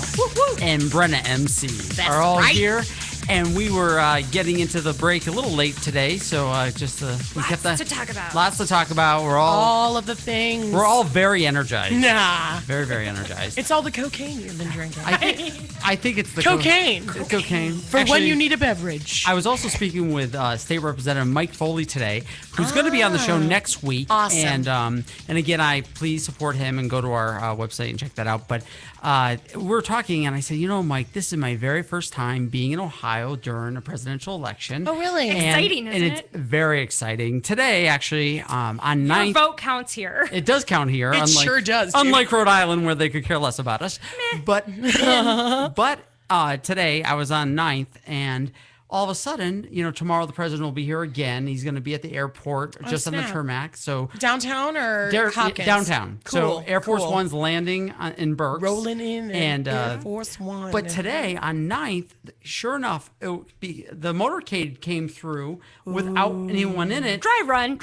and Brenna MC are all here. And we were getting into the break a little late today, so we kept that. Lots to talk about. Lots to talk about. We're all of the things. We're all very energized. Nah. Very, very energized. It's all the cocaine you've been drinking. I think it's the cocaine. Cocaine. For Actually, when you need a beverage. I was also speaking with State Representative Mike Foley today, who's going to be on the show next week. Awesome. And again, please support him and go to our website and check that out. But we're talking, and I said, Mike, this is my very first time being in Ohio during a presidential election. Oh, really? Exciting, isn't it? It's very exciting. Today, actually, on 9th. Your vote counts here. It does count here. It sure does, dude. Unlike Rhode Island, where they could care less about us. But today, I was on 9th, and all of a sudden, tomorrow the president will be here again. He's going to be at the airport just on the tarmac. So downtown or Hopkins? Downtown. Cool. So Air Force One's landing in Berks. Rolling in and Air Force One. But today on 9th, sure enough, the motorcade came through without anyone in it. Dry run.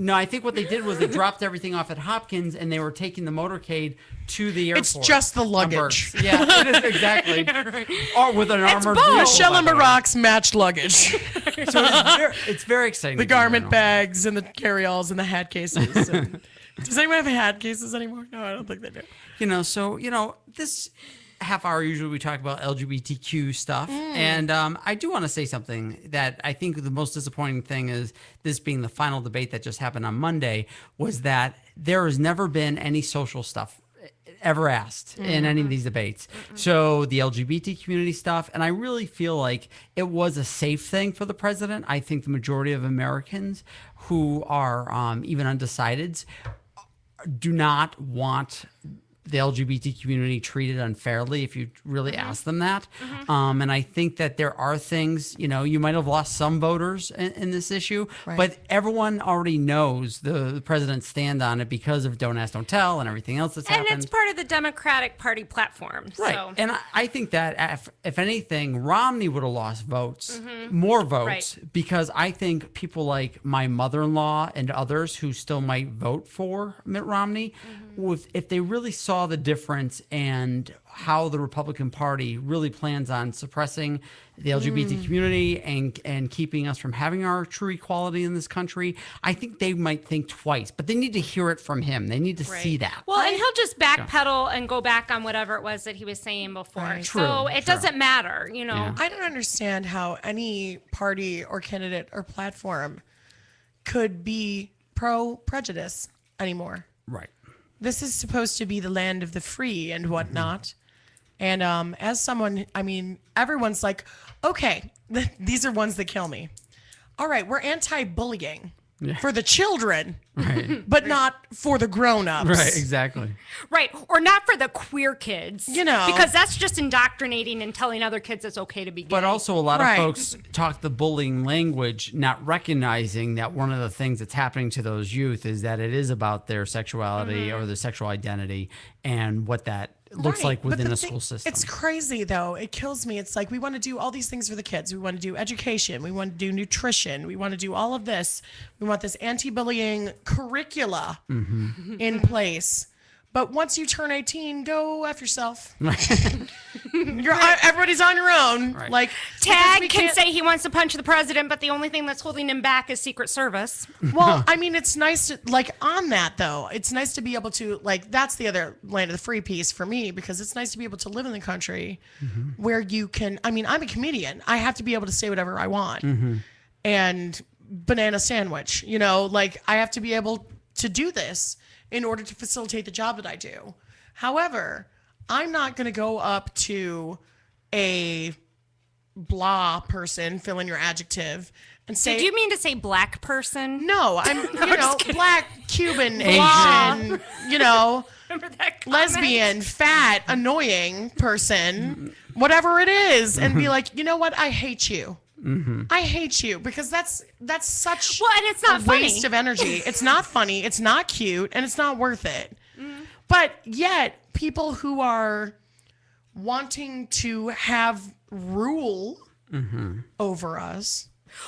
No, I think what they did was they dropped everything off at Hopkins, and they were taking the motorcade to the airport. It's just the luggage. Yeah, it is exactly. Right. Or with an armored vehicle. vehicle. Michelle and Barack's matched luggage. So it's very exciting. The garment bags and the carry-alls and the hat cases. Does anyone have hat cases anymore? No, I don't think they do. This half hour usually we talk about LGBTQ stuff. And I do want to say something that I think the most disappointing thing is this being the final debate that just happened on Monday was that there has never been any social stuff ever asked in any of these debates. So the LGBT community stuff, and I really feel like it was a safe thing for the president. I think the majority of Americans who are even undecideds do not want the LGBT community treated unfairly if you really ask them that. And I think that there are things, you might have lost some voters in this issue, but everyone already knows the president's stand on it because of Don't Ask, Don't Tell and everything else that's happened. And it's part of the Democratic Party platform. Right. So. And I think that if anything, Romney would have lost votes, more votes, because I think people like my mother-in-law and others who still might vote for Mitt Romney, if they really saw the difference and how the Republican Party really plans on suppressing the LGBT community and keeping us from having our true equality in this country, I think they might think twice. But they need to hear it from him. They need to see that. Well, and he'll just backpedal and go back on whatever it was that he was saying before. Right. So it doesn't matter, I don't understand how any party or candidate or platform could be pro-prejudice anymore. Right. This is supposed to be the land of the free and whatnot. And as someone, everyone's like, okay, these are ones that kill me. All right, we're anti-bullying for the children, but not for the grown-ups. Right, exactly. Right, or not for the queer kids. Because that's just indoctrinating and telling other kids it's okay to be gay. But also a lot of folks talk the bullying language, not recognizing that one of the things that's happening to those youth is that it is about their sexuality or their sexual identity and what that looks like within a school system. It's crazy, though. It kills me. It's like we want to do all these things for the kids. We want to do education. We want to do nutrition. We want to do all of this. We want this anti-bullying curricula in place. But once you turn 18, go F yourself. Everybody's on your own. Right. Like Tag can say he wants to punch the president, but the only thing that's holding him back is Secret Service. Well, I mean, it's nice to, like, on that, though, it's nice to be able to, like, that's the other land of the free piece for me, because it's nice to be able to live in the country where you can, I mean, I'm a comedian. I have to be able to say whatever I want. And banana sandwich, you know, like, I have to be able to do this in order to facilitate the job that I do. However, I'm not going to go up to a blah person, fill in your adjective, and say... Did you mean to say black person? No, I'm, black, Cuban, Asian, you know, Remember that comment? lesbian, fat, annoying person, whatever it is, and be like, you know what? I hate you. I hate you, because that's such and it's not a funny. waste of energy. It's not funny. It's not cute, and it's not worth it. But yet, people who are wanting to have rule over us.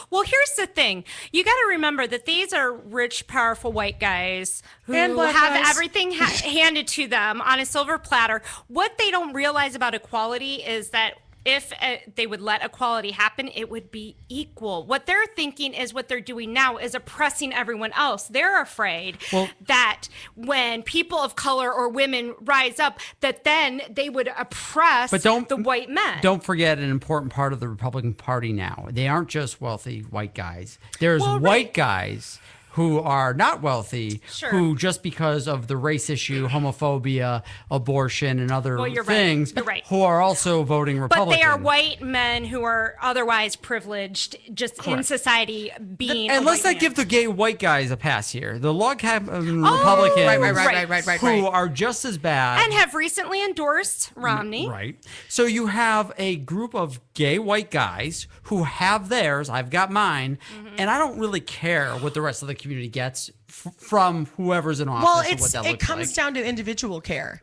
Well, here's the thing. You got to remember that these are rich, powerful white guys who And black have guys. everything handed to them on a silver platter. What they don't realize about equality is that if they would let equality happen, it would be equal. What they're thinking is what they're doing now is oppressing everyone else. They're afraid that when people of color or women rise up, that then they would oppress the white men. Don't forget an important part of the Republican Party now. They aren't just wealthy white guys. There's white guys who are not wealthy, who just because of the race issue, homophobia, abortion, and other things, who are also voting Republican. But they are white men who are otherwise privileged, just in society being. And let's not give the gay white guys a pass here. The log cabin Republicans, right. who are just as bad and have recently endorsed Romney. Right. So you have a group of gay white guys who have theirs. I've got mine, and I don't really care what the rest of the community gets from whoever's in office. Well, it comes down to individual care.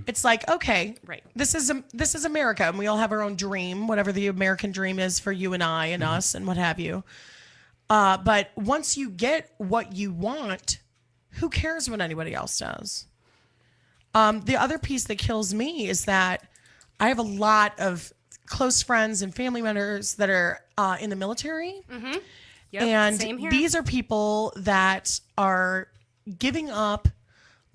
It's like, okay, this is America, and we all have our own dream, whatever the American dream is for you and I and us and what have you. But once you get what you want, who cares what anybody else does? The other piece that kills me is that I have a lot of close friends and family members that are in the military. Yep, and same here. these are people that are giving up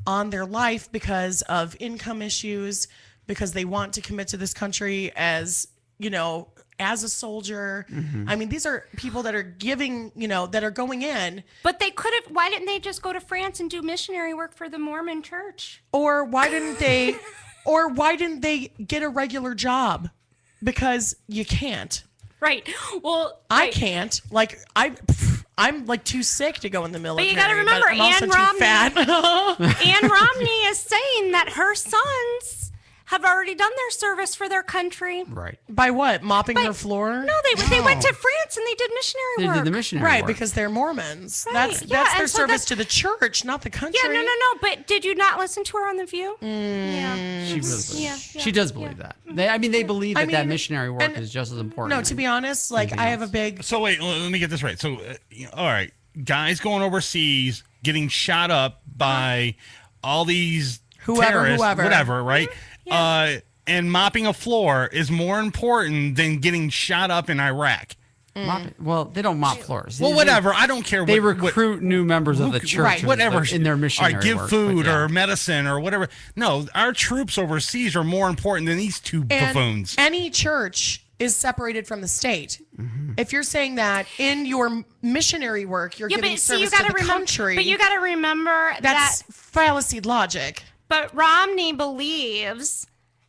on their life because of income issues, because they want to commit to this country as, you know, as a soldier. I mean, these are people that are giving, you know, that are going in. But they could have, why didn't they just go to France and do missionary work for the Mormon church? Or why didn't they, get a regular job? Because you can't. Right. Well, I can't. Like, I'm like too sick to go in the military. But you got to remember, I'm also Ann too Romney. fat. Ann Romney is saying that her sons have already done their service for their country. Right. By what? Mopping her floor? No, they went to France and they did missionary work. They did the missionary right, work. because they're Mormons. Right. That's Yeah, their and so service to the church, not the country. Yeah, no. But did you not listen to her on The View? Yeah. She does. Yeah, She does believe that. They believe that missionary work is just as important. No, to be honest, like I have a big. So wait, let me get this right. So, all right, guys going overseas, getting shot up by all these terrorists, whatever, right? And mopping a floor is more important than getting shot up in Iraq. Well, they don't mop floors. Well, whatever. I don't care. They recruit new members of the church, whatever, in their missionary work. Give work, food or medicine or whatever. No, our troops overseas are more important than these two buffoons. Any church is separated from the state. If you're saying that in your missionary work, you're giving service to the country. But you got to remember that's fallacy logic. But Romney believes,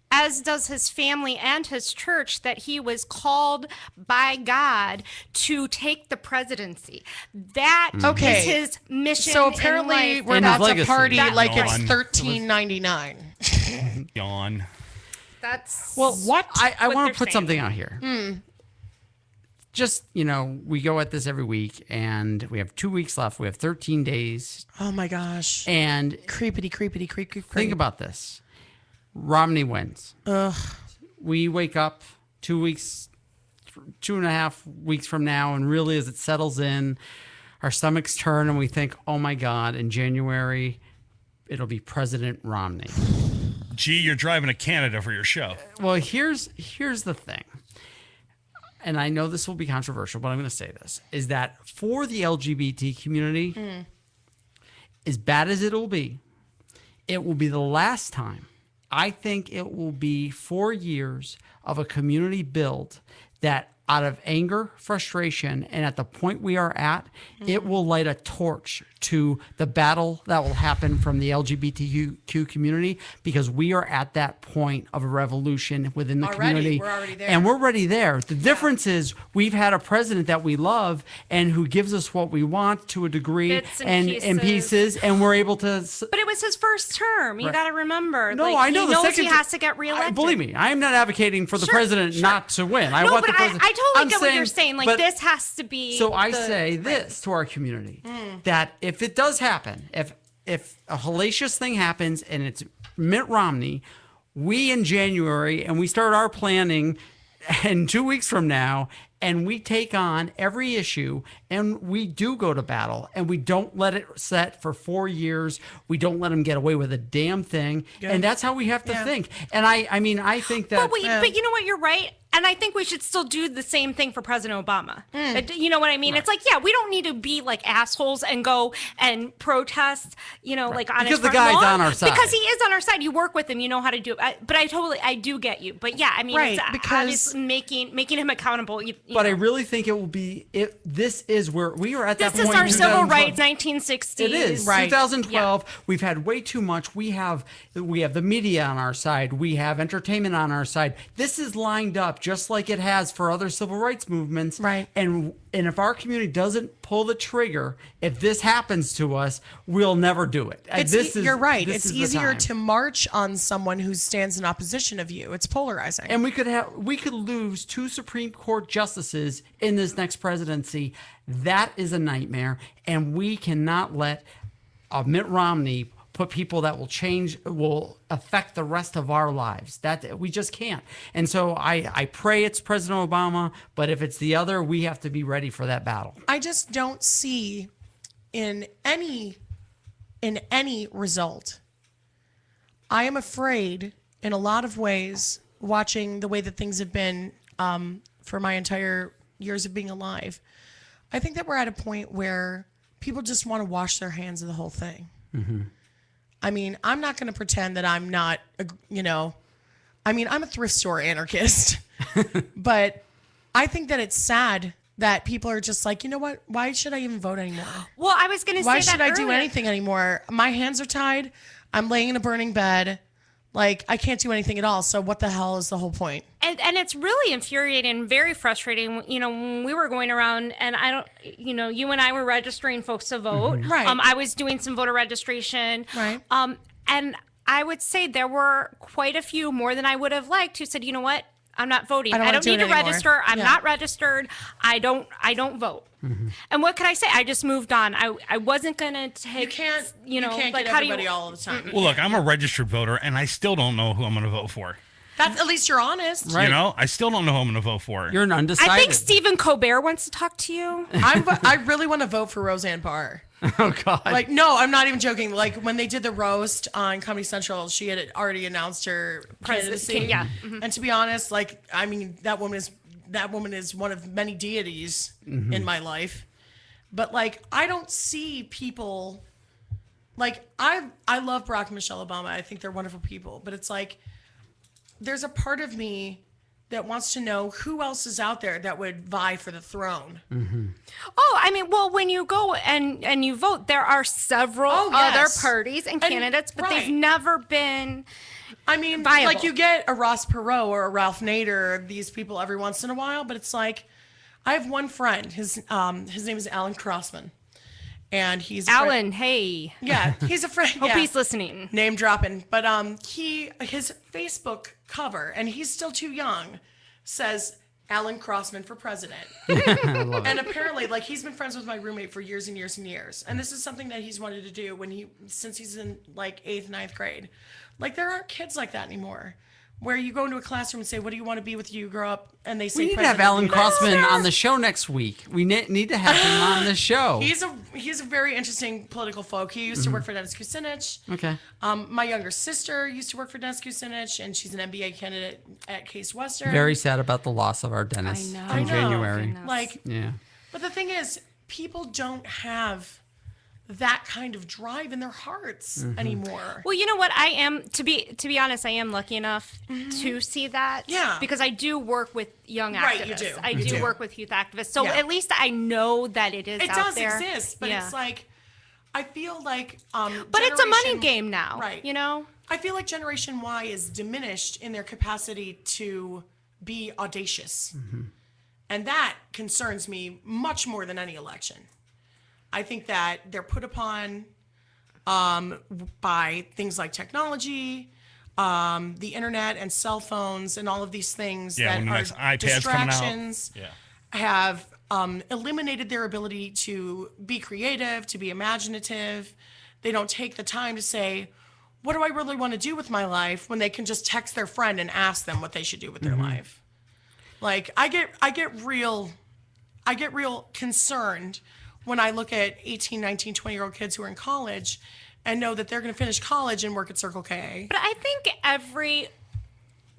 as does his family and his church, that he was called by God to take the presidency. That is his mission. So apparently we're about to party like it's 1399. Yawn. That's what I want to put saying. something out here. Just, we go at this every week, and we have 2 weeks left. We have 13 days. Oh my gosh. And creepity. Think about this. Romney wins. Ugh. We wake up 2.5 weeks from now, and really as it settles in, our stomachs turn and we think, oh my God, in January, it'll be President Romney. Gee, you're driving to Canada for your show. Well, here's the thing. And I know this will be controversial, but I'm going to say this, is that for the LGBT community, as bad as it will be the last time. I think it will be 4 years of a community build that out of anger, frustration, and at the point we are at, it will light a torch to the battle that will happen from the LGBTQ community, because we are at that point of a revolution within the community. We're already there. And we're already there. The difference is we've had a president that we love and who gives us what we want to a degree Bits and pieces, and we're able to... But it was his first term. You got to remember. No, I know. He knows he has to get reelected. Believe me, I am not advocating for the president not to win. I want the president. I totally get what you're saying. Like, this has to be. So I say this to our community, that if it does happen, if a hellacious thing happens and it's Mitt Romney, we in January and we start our planning and 2 weeks from now, and we take on every issue and we do go to battle and we don't let it set for 4 years. We don't let them get away with a damn thing. Yeah. And that's how we have to think. And I mean, I think that... But you know what? You're right. And I think we should still do the same thing for President Obama. You know what I mean? Right. It's like, yeah, we don't need to be like assholes and go and protest, like on his front lawn. Because the guy's on our side. Because he is on our side. You work with him. You know how to do it. But I do get you. But yeah, I mean, it's obviously making him accountable. But I really think it will be, this is where we are at that point. This is our civil rights 1960s. It is. Right. 2012. Yeah. We've had way too much. We have the media on our side. We have entertainment on our side. This is lined up just like it has for other civil rights movements. Right. And if our community doesn't pull the trigger, if this happens to us, we'll never do it. You're right. It's easier to march on someone who stands in opposition of you. It's polarizing. And we could lose 2 Supreme Court justices in this next presidency. That is a nightmare. And we cannot let Mitt Romney put people that will affect the rest of our lives. That we just can't. And so I pray it's President Obama, but if it's the other, we have to be ready for that battle. I just don't see in any result. I am afraid in a lot of ways, watching the way that things have been for my entire years of being alive. I think that we're at a point where people just want to wash their hands of the whole thing. Mm-hmm. I mean, I'm not going to pretend that I'm not, I'm a thrift store anarchist, but I think that it's sad that people are just like, you know what? Why should I even vote anymore? Well, I was going to say that why should I do anything anymore? My hands are tied. I'm laying in a burning bed. Like, I can't do anything at all. So what the hell is the whole point? And it's really infuriating and very frustrating. When we were going around and you and I were registering folks to vote. Mm-hmm. Right. I was doing some voter registration. Right. And I would say there were quite a few, more than I would have liked, who said, you know what? I'm not voting. I don't need to register. I'm not registered. I don't vote. Mm-hmm. And what could I say? I just moved on. I wasn't going to take... You can't get everybody all the time. Well, look, I'm a registered voter, and I still don't know who I'm going to vote for. At least you're honest. Right. I still don't know who I'm going to vote for. You're an undecided. I think Stephen Colbert wants to talk to you. I really want to vote for Roseanne Barr. Oh, God. No, I'm not even joking. Like, when they did the roast on Comedy Central, she had already announced her candidacy. Yeah. Mm-hmm. And to be honest, that woman is one of many deities in my life. But, I don't see people... I love Barack and Michelle Obama. I think they're wonderful people. But it's there's a part of me that wants to know who else is out there that would vie for the throne. Mm-hmm. Oh, when you go and you vote, there are several other parties and candidates, but they've never been viable. You get a Ross Perot or a Ralph Nader, these people every once in a while, but it's I have one friend, his name is Alan Crossman. And he's Alan. Hey, yeah, he's a friend. Hope he's listening. Name dropping, but his Facebook cover, and he's still too young, says Alan Crossman for president. I love and it. apparently, he's been friends with my roommate for years and years and years, and this is something that he's wanted to do since he's in 8th, 9th grade. There aren't kids like that anymore. where you go into a classroom and say, "What do you want to be when you grow up?" And they say, We need to have Alan Crossman on the show next week. We need to have him on the show. He's a very interesting political folk. He used to work for Dennis Kucinich. Okay. My younger sister used to work for Dennis Kucinich, and she's an MBA candidate at Case Western. Very sad about the loss of our Dennis in January. Yeah. But the thing is, people don't have that kind of drive in their hearts anymore. Well, you know what? I am, to be honest, I am lucky enough to see that. Yeah. Because I do work with young activists. Right, you do. I do work with youth activists. So at least I know that it is out there. It does exist, but it's like, I feel like but it's a money game now. Right. You know? I feel like Generation Y is diminished in their capacity to be audacious. And that concerns me much more than any election. I think that they're put upon by things like technology, the internet and cell phones and all of these things that are distractions, have eliminated their ability to be creative, to be imaginative. They don't take the time to say, what do I really want to do with my life, when they can just text their friend and ask them what they should do with their life. Like, I get real concerned when I look at 18, 19, 20-year-old kids who are in college and know that they're going to finish college and work at Circle K. But I think every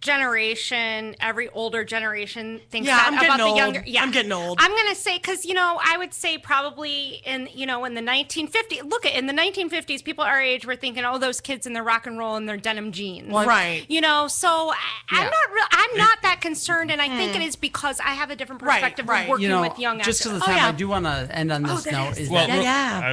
generation, every older generation thinks that about the younger. Yeah, I'm getting old. I'm gonna say, because I would say probably in the 1950s. Look, in the 1950s, people our age were thinking, oh, those kids in their rock and roll and their denim jeans. Right. So I'm not that concerned, and I think it is because I have a different perspective of working with young actors. Just because of the time, I do want to end on this note.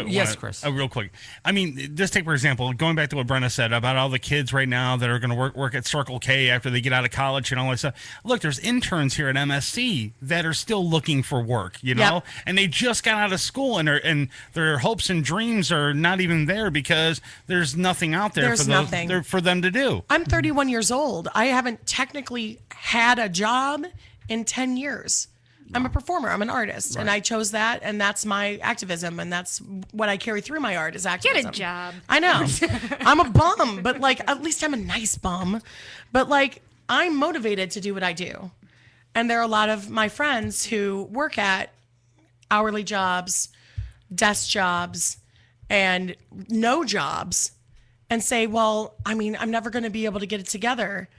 Yes, Chris. Real quick. I mean, just take for example, going back to what Brenna said about all the kids right now that are going to work at Circle K after they get out of college and all that stuff. Look, there's interns here at MSC that are still looking for work, and they just got out of school, and their hopes and dreams are not even there because there's nothing out there for them to do. I'm 31 years old. I haven't technically had a job in 10 years. I'm a performer. I'm an artist, and I chose that, and that's my activism, and that's what I carry through my art is activism. Get a job. I know. I'm a bum, but at least I'm a nice bum. But I'm motivated to do what I do. And there are a lot of my friends who work at hourly jobs, desk jobs, and no jobs, and say, well, I'm never going to be able to get it together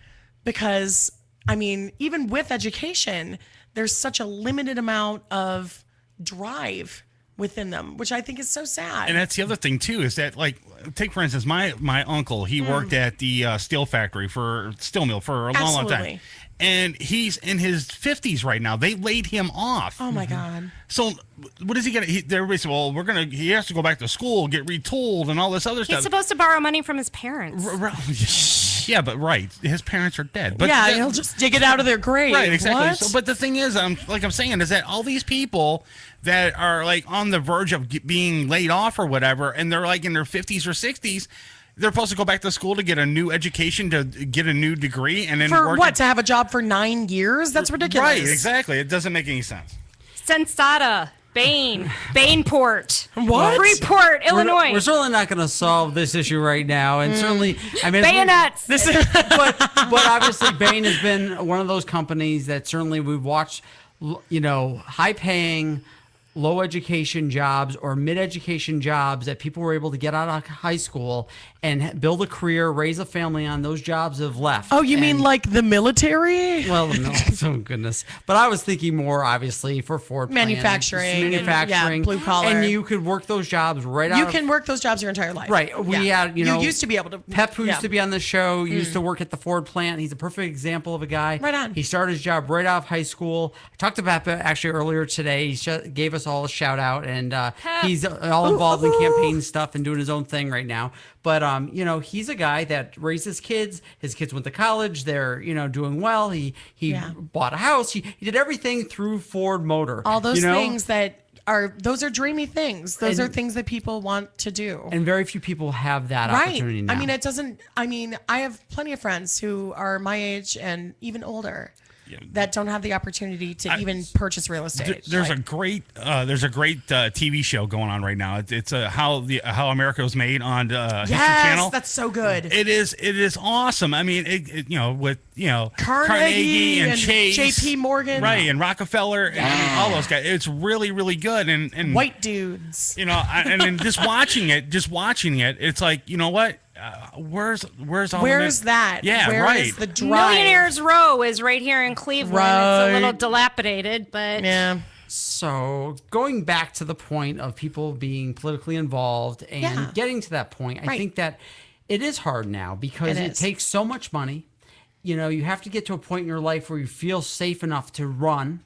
because, even with education, there's such a limited amount of drive within them, which I think is so sad. And that's the other thing too, is that take for instance, my uncle, he worked at the steel mill for a long time. And he's in his 50s right now. They laid him off. Oh my God. So what is he going to, everybody said, well, he has to go back to school, get retooled and all this other stuff. He's supposed to borrow money from his parents. Yeah, but his parents are dead. But he'll just dig it out of their grave. Right, exactly. What? So, but the thing is, I'm saying, is that all these people that are on the verge of being laid off or whatever, and they're in their 50s or 60s, they're supposed to go back to school to get a new education, to get a new degree, and then to have a job for 9 years? That's ridiculous. Right, exactly. It doesn't make any sense. Sensata. Baneport. What? Freeport, Illinois. We're certainly not going to solve this issue right now, and certainly, bayonets. But obviously, Bain has been one of those companies that certainly we've watched, high-paying, low education jobs or mid-education jobs that people were able to get out of high school and build a career, raise a family on. Those jobs have left. Oh, you mean like the military? Well, no, oh goodness. But I was thinking more, obviously, for Ford manufacturing, blue collar. And you could work those jobs You can work those jobs your entire life. Right. We had, you used to be able to. Pep, who used to be on the show, used to work at the Ford plant. He's a perfect example of a guy. Right on. He started his job right out of high school. I talked to Pep actually earlier today. He gave us all a shout out, and he's all involved in campaign stuff and doing his own thing right now. But, he's a guy that raised his kids. His kids went to college. They're, doing well. He bought a house. He did everything through Ford Motor. All those things those are dreamy things. Those are things that people want to do. And very few people have that opportunity now. I have plenty of friends who are my age and even older. that don't have the opportunity to even purchase real estate. There's a great TV show going on right now. It's how America was made on History Channel. Yes, that's so good. It is awesome. I mean, with Carnegie and Chase, J.P. Morgan, right, and Rockefeller, and all those guys. It's really, really good. And white dudes, and then just watching it, it's like, you know what? Where's that? Yeah, Where right. is the drive? Millionaires Row is right here in Cleveland. Right. It's a little dilapidated, but yeah. So going back to the point of people being politically involved and getting to that point, I think that it is hard now because it takes so much money. You have to get to a point in your life where you feel safe enough to run.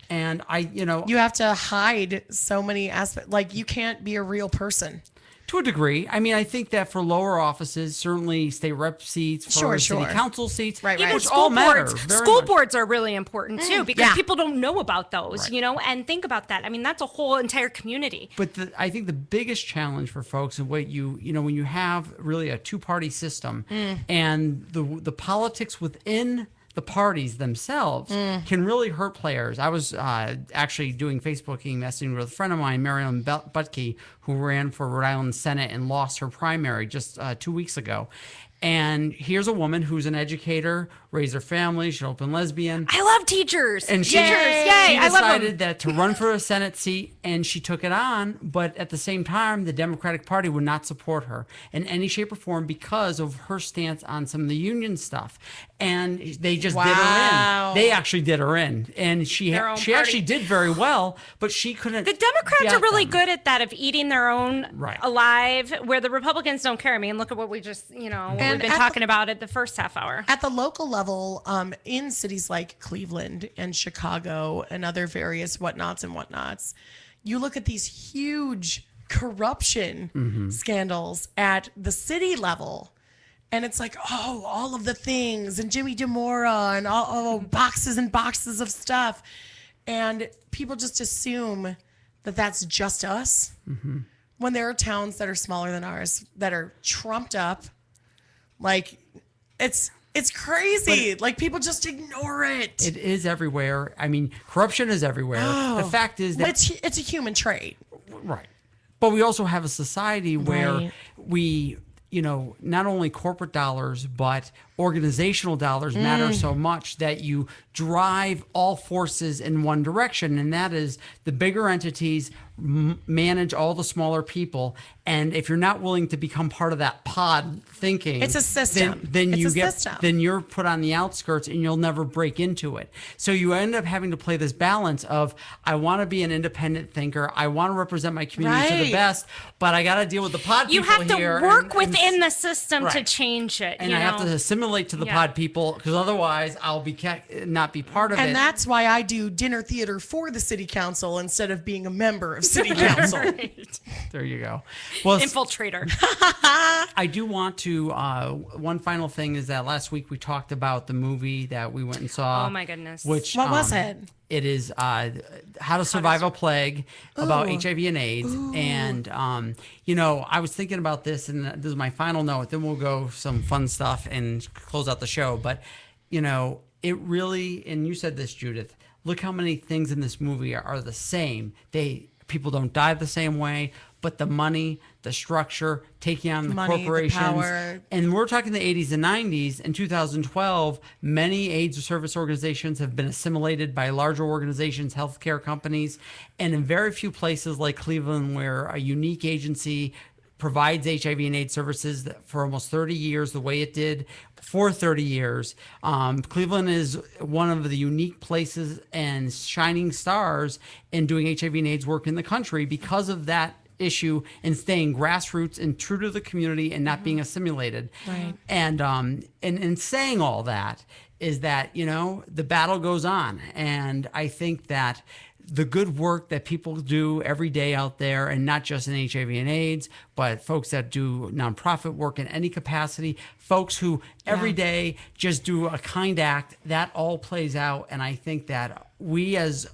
And you have to hide so many aspects. Like, you can't be a real person. To a degree. I mean, I think that for lower offices, certainly state rep seats, for city council seats, even which school all matter. boards. School boards are really important too, because people don't know about those, Right. and think about that. I mean, that's a whole entire community. But I think the biggest challenge for folks and what when you have really a two-party system and the politics within the parties themselves can really hurt players. I was actually doing Facebooking messaging with a friend of mine, Marion Butke, who ran for Rhode Island Senate and lost her primary just 2 weeks ago. And here's a woman who's an educator, raised her family, she's an open lesbian. I love teachers. And she decided that to run for a Senate seat, and she took it on, but at the same time, the Democratic Party would not support her in any shape or form because of her stance on some of the union stuff. And they just did her in. They actually did her in. And she actually did very well, but she couldn't. The Democrats are really good at that, of eating their own alive, where the Republicans don't care. I mean, look at what we just, we've been talking about at the first half hour. At the local level, in cities like Cleveland and Chicago and other various whatnots, you look at these huge corruption scandals at the city level. And it's like, all of the things, and Jimmy DeMora, and boxes and boxes of stuff. And people just assume that that's just us. When there are towns that are smaller than ours that are trumped up. Like, it's crazy. Like, people just ignore it. It is everywhere. I mean, corruption is everywhere. The fact is that it's a human trait. Right. But we also have a society where we, not only corporate dollars, but organizational dollars matter so much that you drive all forces in one direction. And that is the bigger entities manage all the smaller people. And if you're not willing to become part of that pod thinking, it's a system. Then you're put on the outskirts and you'll never break into it. So you end up having to play this balance of, I want to be an independent thinker. I want to represent my community to the best, but I got to deal with the pod you people have to here work within the system to change it. And I have to assimilate to the pod people, because otherwise I'll not be part of it. And that's why I do dinner theater for the city council instead of being a member of city council. There you go. Well, infiltrator. I do want to, one final thing is that last week we talked about the movie that we went and saw. Oh my goodness. What was it? It is How to Survive a Plague, about HIV and AIDS. Ooh. And, I was thinking about this, and this is my final note. Then we'll go some fun stuff and close out the show. But, it really, and you said this, Judith, look how many things in this movie are the same. People don't die the same way, but the money, the structure, taking on the corporations. The power. And we're talking the 80s and 90s. In 2012, many AIDS service organizations have been assimilated by larger organizations, healthcare companies, and in very few places like Cleveland, where a unique agency provides HIV and AIDS services for almost 30 years, the way it did for 30 years. Cleveland is one of the unique places and shining stars in doing HIV and AIDS work in the country because of that issue and staying grassroots and true to the community and not being assimilated. Right. And saying all that is that, the battle goes on. And I think that the good work that people do every day out there, and not just in HIV and AIDS, but folks that do nonprofit work in any capacity, folks who every day just do a kind act, that all plays out. And I think that we as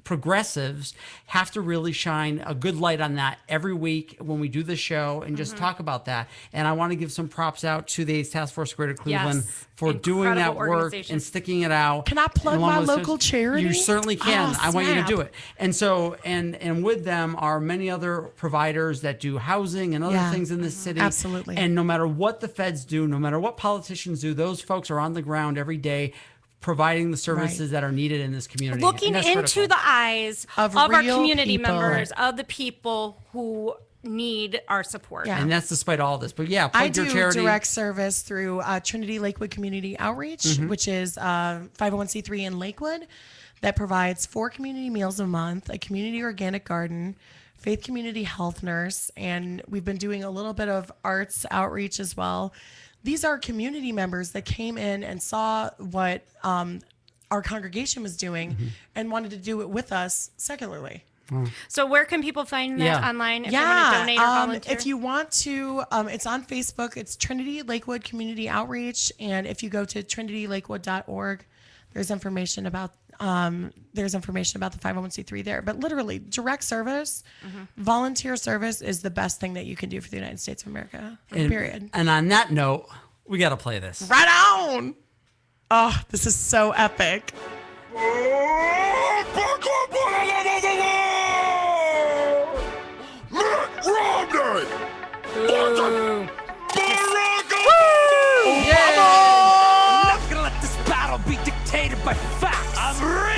progressives have to really shine a good light on that every week when we do the show and just talk about that. And I want to give some props out to the AIDS Task Force Greater Cleveland for doing that work and sticking it out. Can I plug my local charity? You certainly can. I want you to snap. do it. And so, and with them are many other providers that do housing and other things in this city. Absolutely. And no matter what the feds do, no matter what politicians do, those folks are on the ground every day providing the services that are needed in this community. Looking into the eyes of our community people. members, of the people who need our support. Yeah. And that's despite all this. But yeah, plug I your do charity. direct service through Trinity Lakewood Community Outreach, which is 501c3 in Lakewood that provides 4 community meals a month, a community organic garden, Faith Community Health Nurse, and we've been doing a little bit of arts outreach as well. These are community members that came in and saw what our congregation was doing and wanted to do it with us secularly. So where can people find that online if they want to donate or volunteer? If you want to, it's on Facebook. It's Trinity Lakewood Community Outreach, and if you go to trinitylakewood.org, there's information about the 501c3 there. But literally, direct service, volunteer service is the best thing that you can do for the United States of America. Period. And on that note, we got to play this. Right on. Oh, this is so epic. I'm not gonna let this battle be dictated by facts. I'm rich.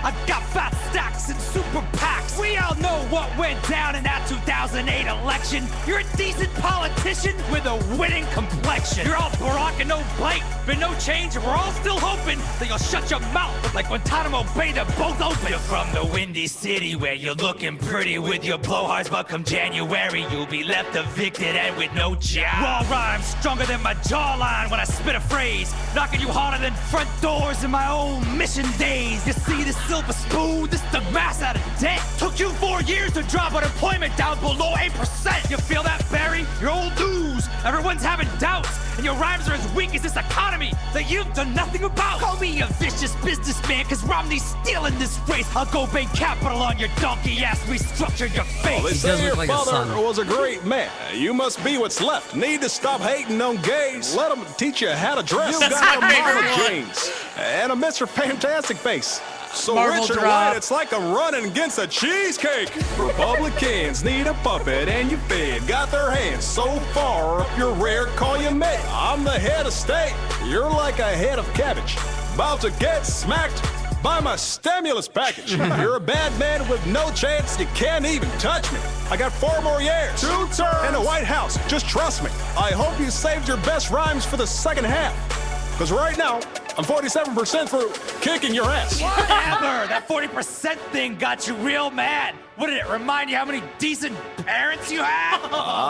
I've got fat stacks and super PACs. We all know what went down in that 2008 election. You're a decent politician with a winning complexion. You're all Barack and no bite, but no change, and we're all still hoping that you'll shut your mouth like Guantanamo Bay, they're both open. You're from the Windy City where you're looking pretty with your blowhards, but come January, you'll be left evicted and with no job. Raw rhymes stronger than my jawline when I spit a phrase, knocking you harder than front doors in my own mission days. You see this silver spoon, this the mass out of debt. Took you 4 years to drop unemployment down below 8%. You feel that, Barry? You're old news. Everyone's having doubts, and your rhymes are as weak as this economy that you've done nothing about. Call me a vicious businessman, cause Romney's stealing this race. I'll go bank capital on your donkey ass, restructure your face. Well, they say your father was a great man. You must be what's left. Need to stop hating on gays. Let them teach you how to dress. You got a Marvel jeans and a Mr. Fantastic face. So Marvel Richard drop. White, it's like I'm running against a cheesecake. Republicans need a puppet and you fed. Got their hands so far up your rear, call you mate. I'm the head of state. You're like a head of cabbage. About to get smacked by my stimulus package. You're a bad man with no chance. You can't even touch me. I got 4 more years. 2 terms. In the White House. Just trust me. I hope you saved your best rhymes for the second half. Because right now, I'm 47% through kicking your ass. Whatever. That 40% thing got you real mad. What did it remind you how many decent parents you have?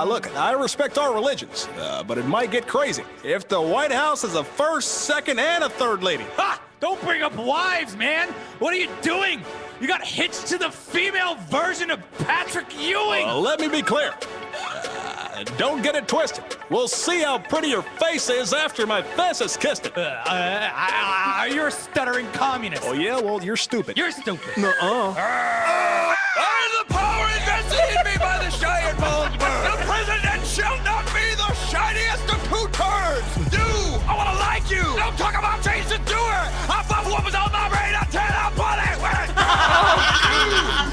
Look, I respect our religions, but it might get crazy. If the White House is a first, second, and a third lady. Ha! Don't bring up wives, man. What are you doing? You got hitched to the female version of Patrick Ewing. Let me be clear. Don't get it twisted. We'll see how pretty your face is after my fist has kissed it. You're a stuttering communist. Oh, yeah? Well, you're stupid. You're stupid. Nuh-uh. I am the power invested in me by the giant Bonesburg. The president shall not be the shiniest of 2 turds. I want to like you. Don't talk about change to do it. I fuck woman's on my brain until I put it with.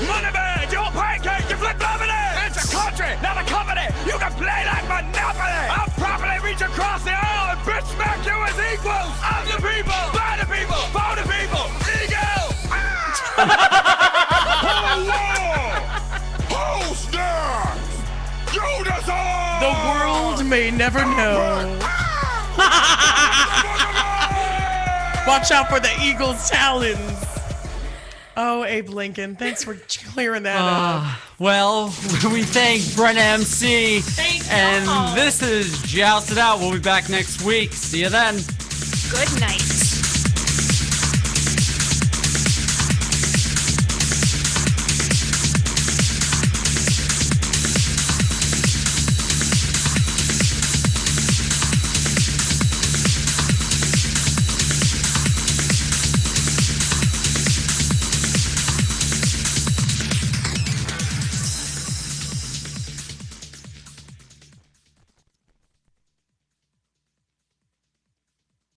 Money man, you pancake, you flip flopping it. It's a country, not a company. You can play like Monopoly. I'll properly reach across the aisle and bitch smack you as equals. Of the people, by the people, for the people. Ego. Who's next? Judas! The world may never know. Watch out for the eagle's talons. Oh, Abe Lincoln, thanks for clearing that up. Well, we thank Brenna MC. And this is Joust It Out. We'll be back next week. See you then. Good night.